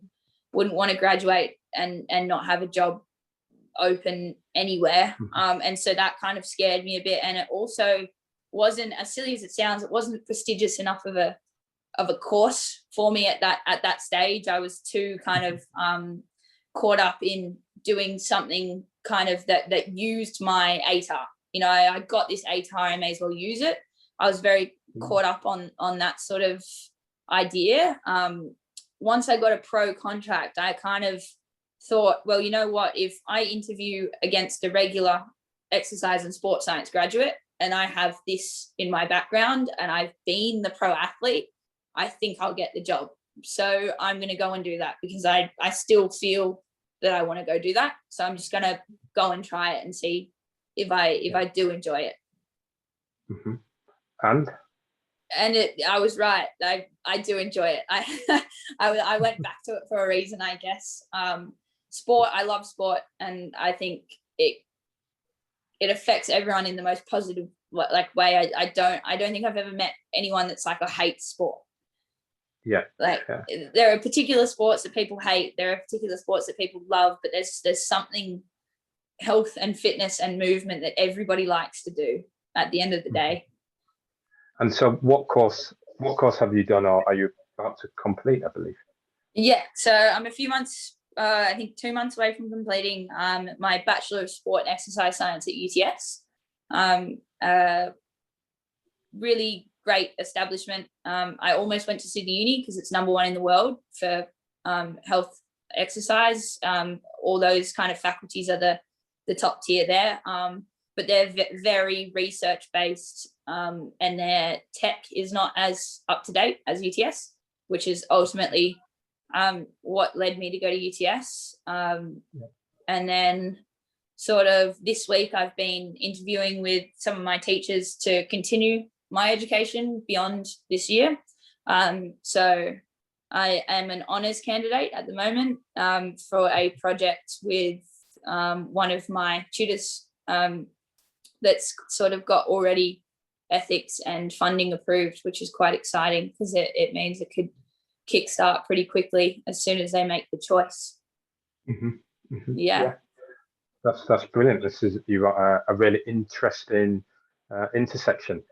want to graduate and not have a job open anywhere. And so that kind of scared me a bit. And it also wasn't, as silly as it sounds, it wasn't prestigious enough of a course for me at that stage. I was too kind of caught up in doing something kind of that used my ATAR. I got this ATAR, I may as well use it. I was very caught up on that sort of idea. Once I got a pro contract, I kind of thought, well, you know what, if I interview against a regular exercise and sports science graduate and I have this in my background and I've been the pro athlete, I think I'll get the job. So I'm going to go and do that because I still feel that I want to go do that. So I'm just going to go and try it and see if I do enjoy it. And I was right. I do enjoy it. I went back to it for a reason, I guess. Sport, I love sport, and I think it affects everyone in the most positive way. I don't think I've ever met anyone that's like, I hate sport. There are particular sports that people hate, there are particular sports that people love, but there's something, health and fitness and movement, that everybody likes to do at the end of the day. And so what course have you done, or are you about to complete, I believe? So I'm a few months, I think 2 months away from completing my Bachelor of Sport and Exercise Science at UTS. Really great establishment. I almost went to Sydney Uni because it's #1 in the world for health, exercise. All those kind of faculties are the top tier there. But they're very research based, and their tech is not as up to date as UTS, which is ultimately what led me to go to UTS. And then sort of this week I've been interviewing with some of my teachers to continue my education beyond this year. So I am an honours candidate at the moment for a project with one of my tutors that's sort of got already ethics and funding approved, which is quite exciting because it means it could kickstart pretty quickly as soon as they make the choice. Yeah. That's brilliant. You've got a really interesting intersection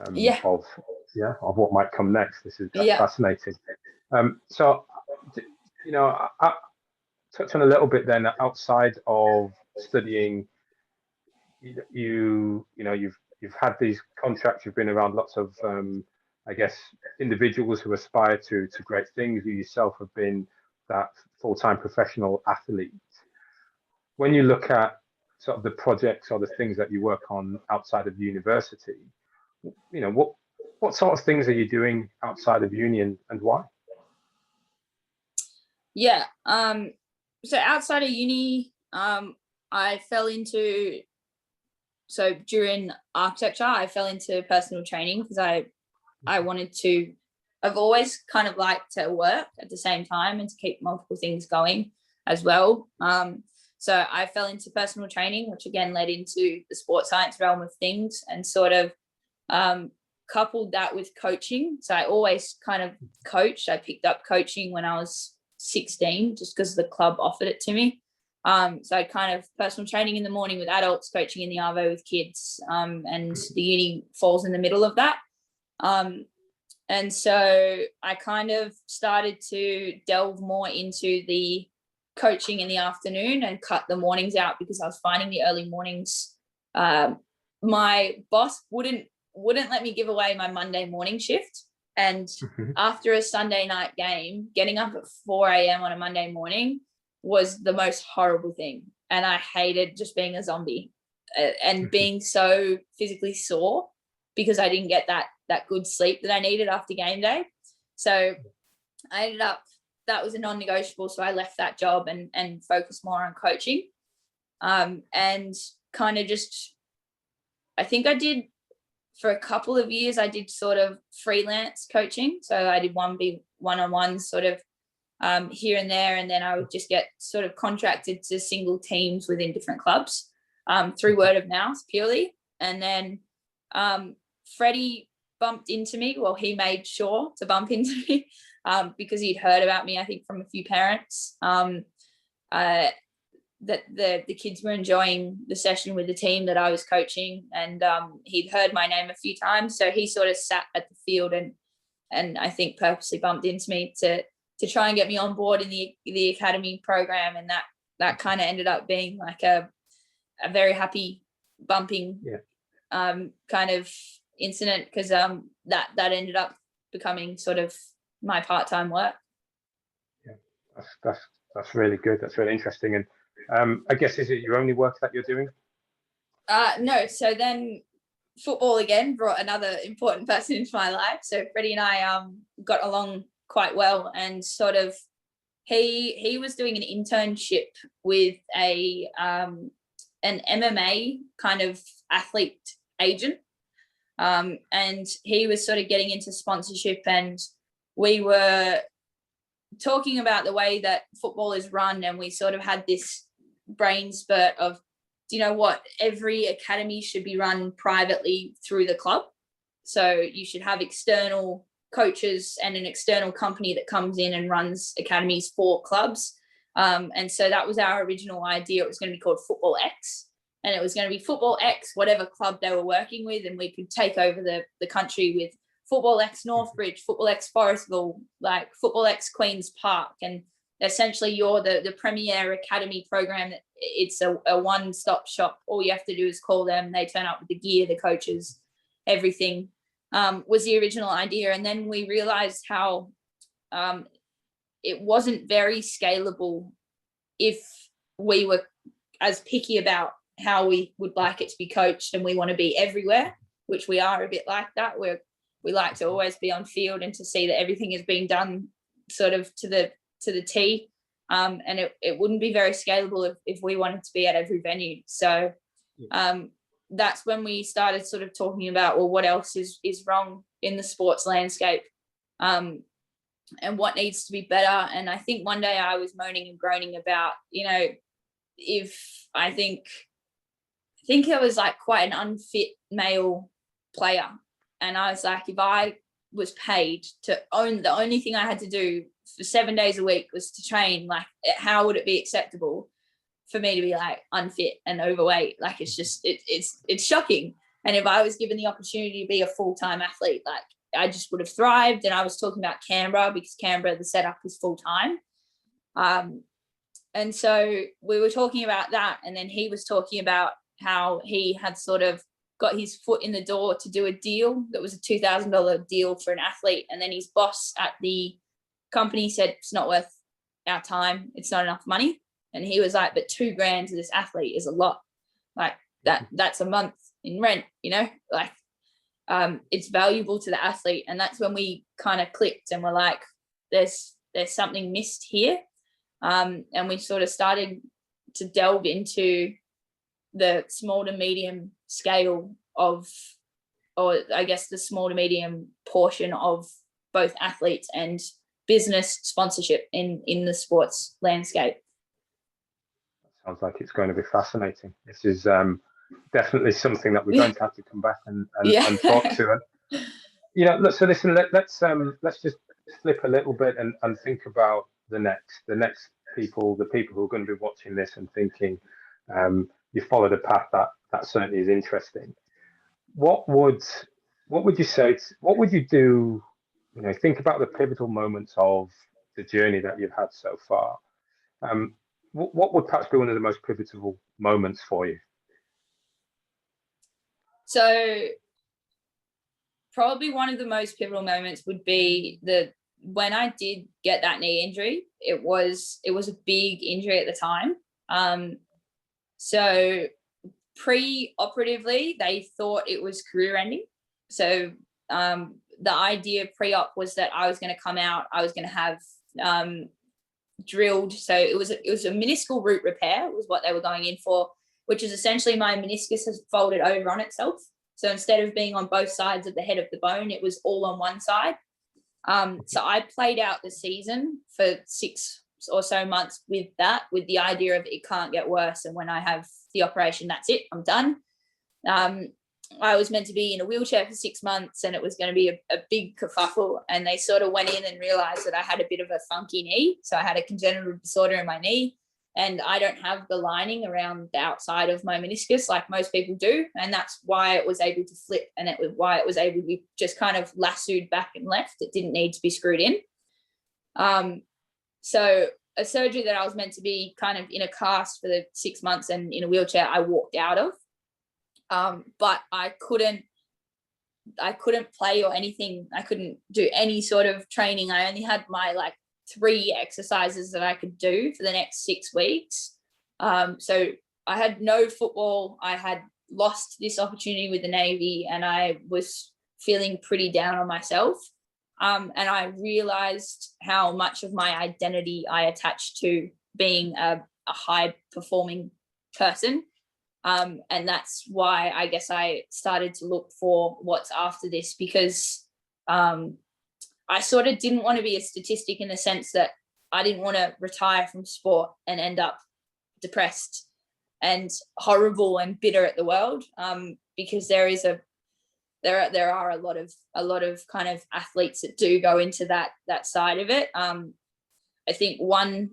of what might come next. That's fascinating. So, you know, I touch on a little bit then outside of studying. You've had these contracts. You've been around lots of I guess individuals who aspire to great things. You yourself have been that full-time professional athlete. When you look at sort of the projects or the things that you work on outside of university, you know, what sort of things are you doing outside of uni and why? Yeah. So outside of uni, I fell into, so during architecture, I fell into personal training because I wanted to, I've always kind of liked to work at the same time and to keep multiple things going as well. So I fell into personal training, which again led into the sports science realm of things, and sort of coupled that with coaching. So I always kind of coached. I picked up coaching when I was 16 just because the club offered it to me. So I kind of personal training in the morning with adults, coaching in the arvo with kids, and the uni falls in the middle of that. And so I kind of started to delve more into the coaching in the afternoon and cut the mornings out because I was finding the early mornings. My boss wouldn't let me give away my Monday morning shift. And after a Sunday night game, getting up at 4 a.m. on a Monday morning was the most horrible thing. And I hated just being a zombie and being so physically sore because I didn't get that good sleep that I needed after game day. So I ended up, that was a non-negotiable. So I left that job and focused more on coaching. And kind of just, I think I did for a couple of years, I did sort of freelance coaching. So I did one-on-one sort of here and there. And then I would just get sort of contracted to single teams within different clubs through word of mouth purely. And then Freddie bumped into me. Well, he made sure to bump into me because he'd heard about me, I think, from a few parents that the kids were enjoying the session with the team that I was coaching, and he'd heard my name a few times. So he sort of sat at the field and I think purposely bumped into me to try and get me on board in the academy program. And that kind of ended up being like a very happy bumping kind of incident because that ended up becoming sort of my part-time work. Yeah, that's really good. That's really interesting. And I guess, is it your only work that you're doing? No. So then football again brought another important person into my life. So Freddie and I got along quite well, and sort of he was doing an internship with an MMA kind of athlete agent. And he was sort of getting into sponsorship, and we were talking about the way that football is run, and we sort of had this brain spurt of, do you know what, every academy should be run privately through the club. So you should have external coaches and an external company that comes in and runs academies for clubs. And so that was our original idea. It was going to be called Football X, and it was going to be Football X, whatever club they were working with, and we could take over the country with Football X Northbridge, Football X Forestville, like Football X Queen's Park. And essentially you're the premier academy program. It's a one-stop shop. All you have to do is call them. They turn up with the gear, the coaches, everything. Was the original idea. And then we realized how it wasn't very scalable if we were as picky about how we would like it to be coached, and we want to be everywhere, which we are a bit like that. We like to always be on field and to see that everything is being done sort of to the T. And it wouldn't be very scalable if we wanted to be at every venue. So that's when we started sort of talking about, well, what else is wrong in the sports landscape? what needs to be better. And I think one day I was moaning and groaning about, if I think I was like quite an unfit male player. And I was like, if I was paid to own, the only thing I had to do for 7 days a week was to train, like, how would it be acceptable for me to be like unfit and overweight? Like, it's just, it's shocking. And if I was given the opportunity to be a full-time athlete, like, I just would have thrived. And I was talking about Canberra, because Canberra, the setup is full-time. And so we were talking about that. And then he was talking about how he had sort of got his foot in the door to do a deal that was a $2,000 deal for an athlete. And then his boss at the company said, it's not worth our time. It's not enough money. And he was like, but $2,000 to this athlete is a lot. Like, that's a month in rent, like, it's valuable to the athlete. And that's when we kind of clicked and we're like, there's something missed here. And we sort of started to delve into the small to medium scale of, or I guess the small to medium portion of both athletes and business sponsorship in the sports landscape. Sounds like it's going to be fascinating. This is definitely something that we're going to have to come back and talk to. And so listen, let's just flip a little bit and think about the next people, the people who are going to be watching this and thinking, you followed a path that certainly is interesting. What would you say? What would you do? Think about the pivotal moments of the journey that you've had so far. What would perhaps be one of the most pivotal moments for you? So probably one of the most pivotal moments would be when I did get that knee injury. It was a big injury at the time. So pre-operatively, they thought it was career ending. So the idea pre-op was that I was going to come out, I was going to have drilled. So it was a meniscal root repair was what they were going in for, which is essentially my meniscus has folded over on itself. So instead of being on both sides of the head of the bone, it was all on one side. So I played out the season for 6 or so months with the idea of it can't get worse. And when I have the operation, that's it, I'm done. I was meant to be in a wheelchair for 6 months, and it was going to be a big kerfuffle. And they sort of went in and realized that I had a bit of a funky knee. So I had a congenital disorder in my knee, and I don't have the lining around the outside of my meniscus like most people do. And that's why it was able to flip, and it was why it was able to be just kind of lassoed back and left. It didn't need to be screwed in. So a surgery that I was meant to be kind of in a cast for the 6 months and in a wheelchair, I walked out of. But I couldn't play or anything. I couldn't do any sort of training. I only had my 3 exercises that I could do for the next 6 weeks. So I had no football. I had lost this opportunity with the Navy, and I was feeling pretty down on myself. And I realized how much of my identity I attached to being a high performing person. And that's why I guess I started to look for what's after this, because I sort of didn't want to be a statistic, in the sense that I didn't want to retire from sport and end up depressed and horrible and bitter at the world, because there are a lot of kind of athletes that do go into that side of it. I think one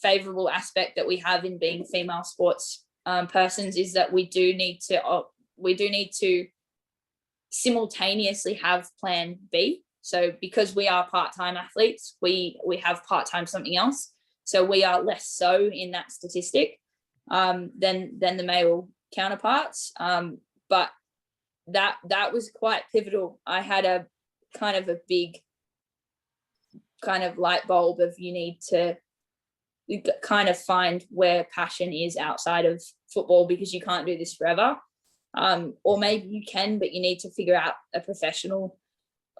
favorable aspect that we have in being female sports persons is that we do need to simultaneously have plan B. So because we are part-time athletes, we have part-time something else. So we are less so in that statistic than the male counterparts. But that was quite pivotal. I had a kind of a big kind of light bulb of, you need to kind of find where passion is outside of football, because you can't do this forever. Or maybe you can, but you need to figure out a professional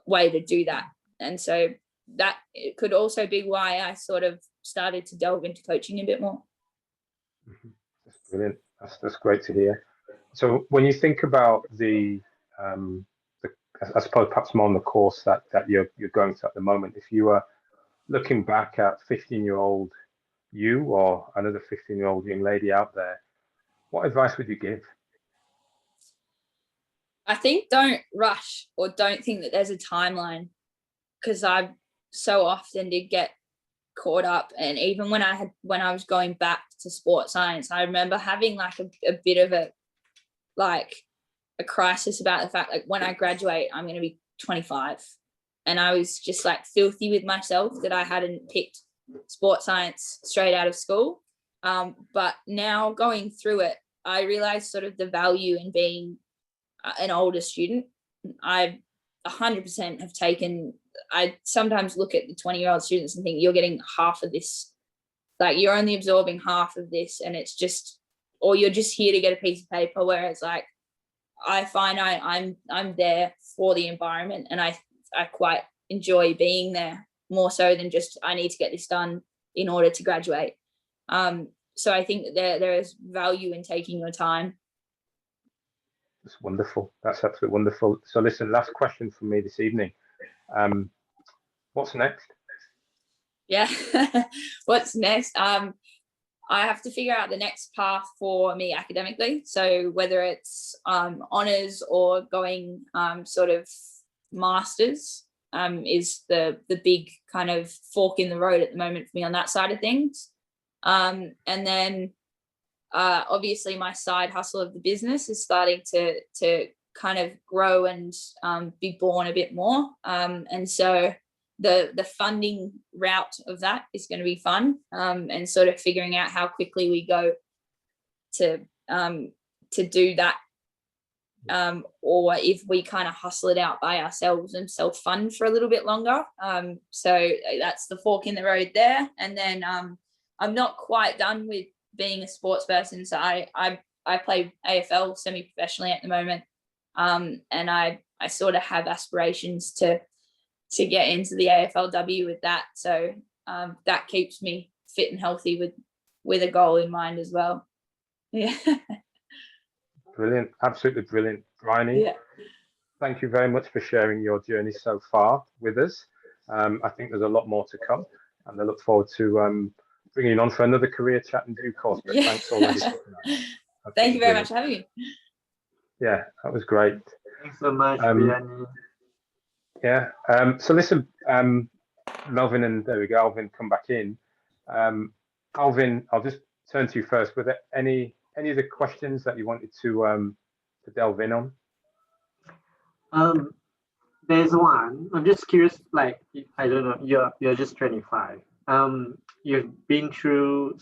way to do that. And so that it could also be why I sort of started to delve into coaching a bit more. That's brilliant. That's great to hear. So when you think about the I suppose perhaps more on the course that you're going to at the moment, if you were looking back at 15-year-old you or another 15-year-old young lady out there, what advice would you give? I think don't rush or don't think that there's a timeline, because I so often did get caught up. And even when I was going back to sports science, I remember having like a bit of a crisis about the fact, like, when I graduate, I'm going to be 25. And I was just like filthy with myself that I hadn't picked sports science straight out of school. But now going through it, I realized sort of the value in being an older student. I 100% have taken, I sometimes look at the 20-year-old students and think, you're getting half of this, like you're only absorbing half of this, and it's just, or you're just here to get a piece of paper. Whereas like I find I'm there for the environment, and I quite enjoy being there more so than just I need to get this done in order to graduate. So I think that there is value in taking your time. That's wonderful. That's absolutely wonderful. So listen, last question from me this evening. What's next? Yeah. What's next? I have to figure out the next path for me academically. So whether it's honours or going sort of masters is the big kind of fork in the road at the moment for me on that side of things. And then obviously my side hustle of the business is starting to kind of grow and be born a bit more. And so the funding route of that is going to be fun, and sort of figuring out how quickly we go to do that, or if we kind of hustle it out by ourselves and self-fund for a little bit longer. So that's the fork in the road there. And then I'm not quite done with being a sports person. So I play AFL semi-professionally at the moment, and I sort of have aspirations to get into the AFLW with that. So that keeps me fit and healthy with a goal in mind as well. Yeah. Brilliant. Absolutely brilliant. Bryany, Yeah. thank you very much for sharing your journey so far with us. I think there's a lot more to come, and I look forward to bringing you on for another career chat in due course. But thanks already for tonight. Thank you very much for having me. Yeah, that was great. Thanks so much, Bryany. Yeah. So listen, Melvin, and there we go, Alvin, come back in. Alvin, I'll just turn to you first. Were there any other questions that you wanted to delve in on? There's one. I'm just curious. Like, I don't know. You're just 25. You've been through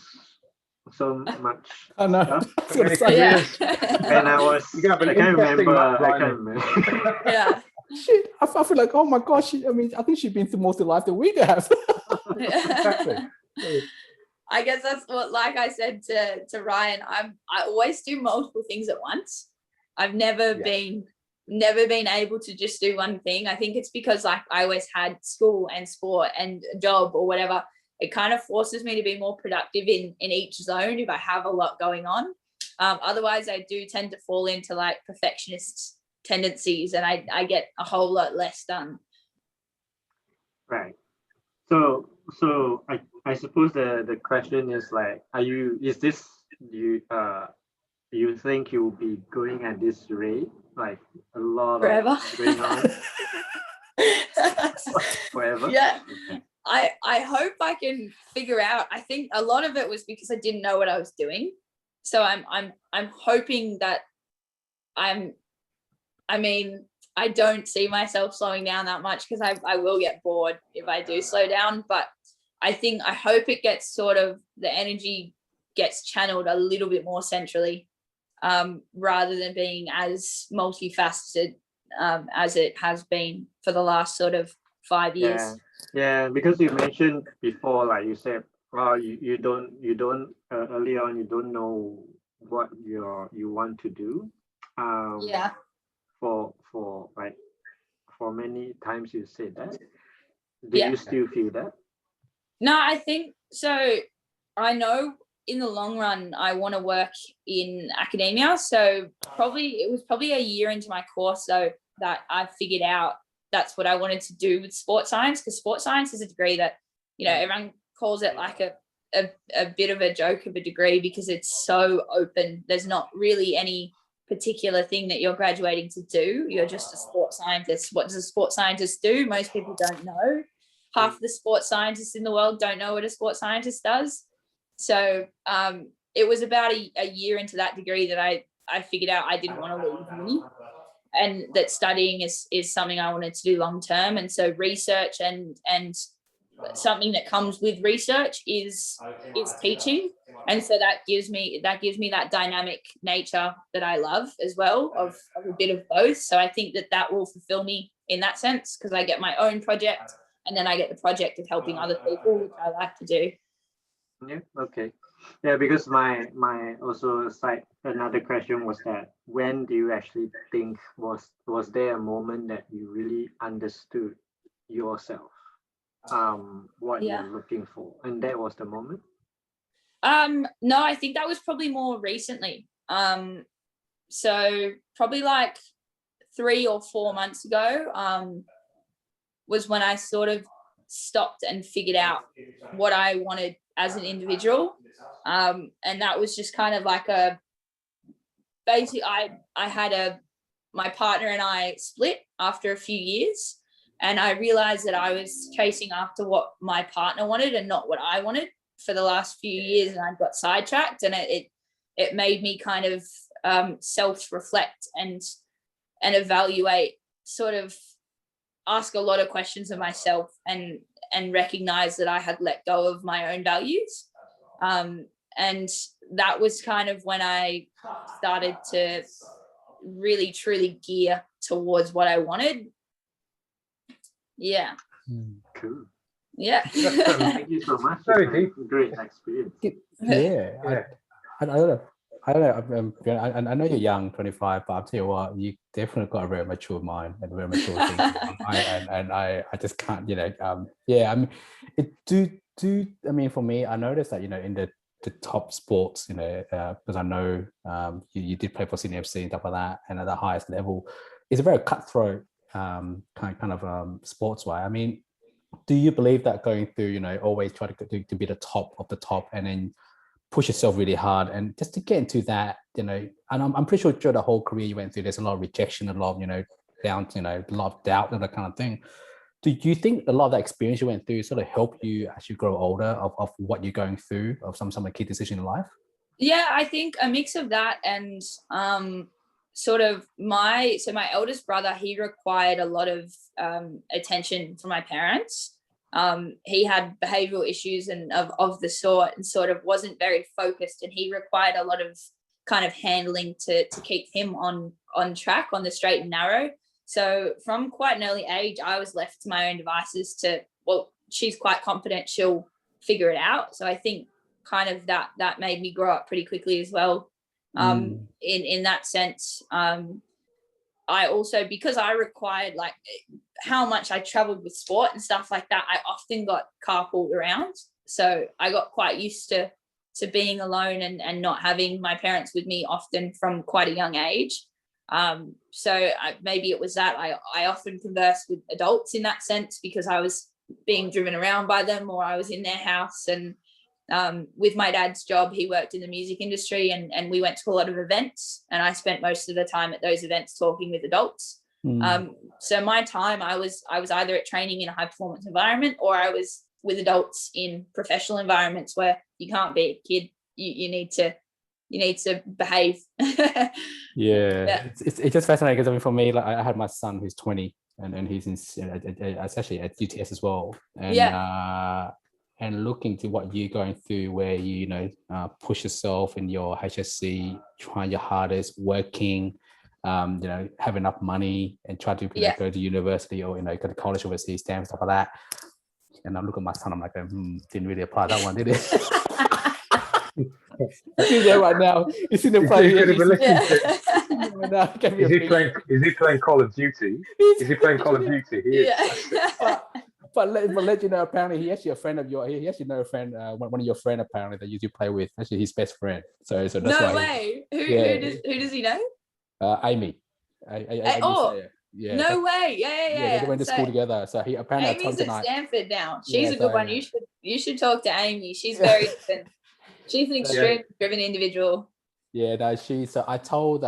so much stuff. Yeah. And I can't remember. Yeah. I feel like, oh my gosh, I think she's been through most of life that we have. Exactly. I guess that's what, like I said to Ryan, I always do multiple things at once. I've never been able to just do one thing. I think it's because like I always had school and sport and a job or whatever. It kind of forces me to be more productive in each zone if I have a lot going on. Otherwise, I do tend to fall into like perfectionist tendencies, and I get a whole lot less done. Right. So I suppose the question is like, you think you'll be going at this rate, like a lot Forever. of going on? Forever? Yeah. Okay. I hope I can figure out. I think a lot of it was because I didn't know what I was doing. So I'm hoping that I don't see myself slowing down that much, because I will get bored if I do slow down. But I hope it gets sort of, the energy gets channeled a little bit more centrally, rather than being as multifaceted as it has been for the last sort of 5 years. Yeah, because you mentioned before, like you said, you don't early on, you don't know what you want to do. Yeah. For many times you said that. Do you still feel that? No, I think so. I know in the long run I want to work in academia. So it was probably a year into my course though that I figured out that's what I wanted to do with sports science, because sports science is a degree that everyone calls it like a bit of a joke of a degree because it's so open. There's not really any particular thing that you're graduating to do. You're just a sports scientist. What does a sports scientist do? Most people don't know. Half the sports scientists in the world don't know what a sports scientist does. So it was about a year into that degree that I figured out I didn't want to leave uni, and that studying is something I wanted to do long term. And so research and something that comes with research is teaching. And so that gives me that dynamic nature that I love as well, of a bit of both. So I think that will fulfill me in that sense, because I get my own project and then I get the project of helping other people, which I like to do. Yeah, okay. Yeah, because my also another question was that when do you actually think was there a moment that you really understood yourself, what you're looking for, and that was the moment? No, I think that was probably more recently. So probably like 3 or 4 months ago, was when I sort of stopped and figured out what I wanted as an individual. And that was just kind of like basically I had my partner and I split after a few years, and I realized that I was chasing after what my partner wanted and not what I wanted for the last few years, and I got sidetracked, and it made me kind of self-reflect and evaluate, sort of ask a lot of questions of myself and recognize that I had let go of my own values. And that was kind of when I started to really truly gear towards what I wanted. Yeah. Cool. Yeah. Thank you so much. Very deep. Great experience. Yeah. I don't know. I know you're young, 25, but I'll tell you what, you definitely got a very mature mind and very mature thinking. I just can't, I mean, I mean, for me, I noticed that, in the top sports, because I know you did play for Sydney FC and stuff like that, and at the highest level, it's a very cutthroat kind of sports way. I mean, do you believe that going through, always try to be the top of the top, and then push yourself really hard, and just to get into that, and I'm pretty sure through the whole career you went through, there's a lot of rejection, a lot of, down, a lot of doubt and that kind of thing. Do you think a lot of that experience you went through sort of helped you as you grow older of what you're going through, of some of the key decisions in life? Yeah, I think a mix of that and sort of my eldest brother, he required a lot of attention from my parents. He had behavioral issues and of the sort, and sort of wasn't very focused, and he required a lot of kind of handling to keep him on track, on the straight and narrow. So from quite an early age, I was left to my own devices she's quite confident, she'll figure it out. So I think kind of that made me grow up pretty quickly as well. In that sense, I also, because I required like how much I traveled with sport and stuff like that, I often got carpooled around. So I got quite used to being alone and not having my parents with me often from quite a young age. So maybe it was that I often conversed with adults in that sense, because I was being driven around by them, or I was in their house. And with my dad's job, he worked in the music industry, and we went to a lot of events, and I spent most of the time at those events talking with adults. So my time, I was either at training in a high performance environment, or I was with adults in professional environments where you can't be a kid. You need to behave. Yeah. It's just fascinating, because I mean, for me, like I had my son who's 20, and he's actually at UTS as well, and looking to what you're going through, where you push yourself in your HSC, trying your hardest, working, have enough money, and try to go to university, or go to college overseas, Stanford, stuff like that. And I look at my son, I'm like, didn't really apply that one, did it? He's there right now. He's in the play. Is he playing Call of Duty? Is he playing Call of Duty? He is. But let you know, apparently he actually a friend of yours. He actually know a friend, one of your friend apparently that you do play with. Actually, his best friend. So that's no why. Way. Who does he know? Amy. No way. Yeah. They went to school together. So he apparently Amy's at Stanford now. She's a good one. You should You should talk to Amy. She's very driven. She's an extremely driven individual. Yeah, no, so I told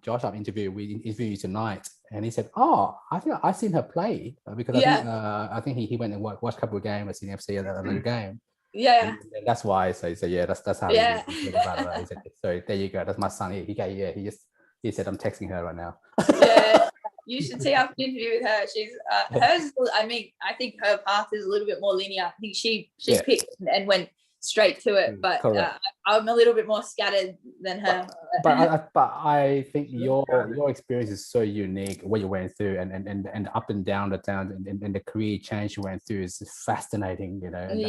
Josh we interview you tonight, and he said, "Oh, I think I've seen her play because I think he went and watched a couple of games at CNFC and another game." Yeah, and that's why. So yeah, that's how he feel about it. He said, "So there you go. That's my son. He said I'm texting her right now." Yeah, you should see up an interview with her. She's hers. I mean, I think her path is a little bit more linear. I think she picked and went straight to it, but I'm a little bit more scattered than her. But I think your experience is so unique. What you went through and up and down the town and the career change you went through is fascinating. You know. And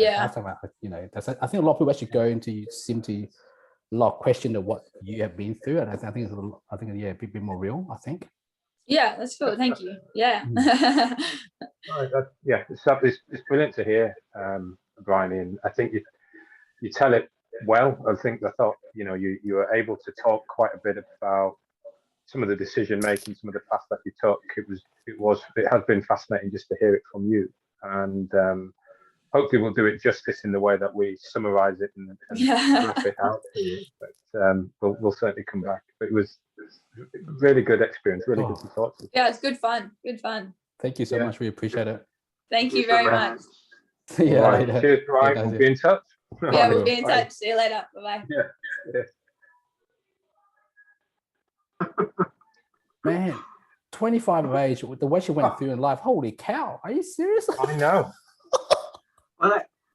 that's I think a lot of people actually seem to a lot of question of what you have been through, and I think a bit more real. I think. Yeah, that's cool. Thank you. Yeah. It's brilliant to hear, Bryany, and I think you tell it well. I thought you were able to talk quite a bit about some of the decision making, some of the paths that you took. It has been fascinating just to hear it from you, and hopefully we'll do it justice in the way that we summarize it and rough it out for you. But we'll certainly come back. But it was a really good experience, really good to talk to you. Yeah, it's good fun. Thank you so much. We appreciate it. Thank you very much. Yeah. Cheers, Brian. We'll be in touch. Yeah, we'll be in touch. See you later. Bye-bye. Yeah. Man, 25 of age, the way she went through in life, holy cow, are you serious? I know. Well,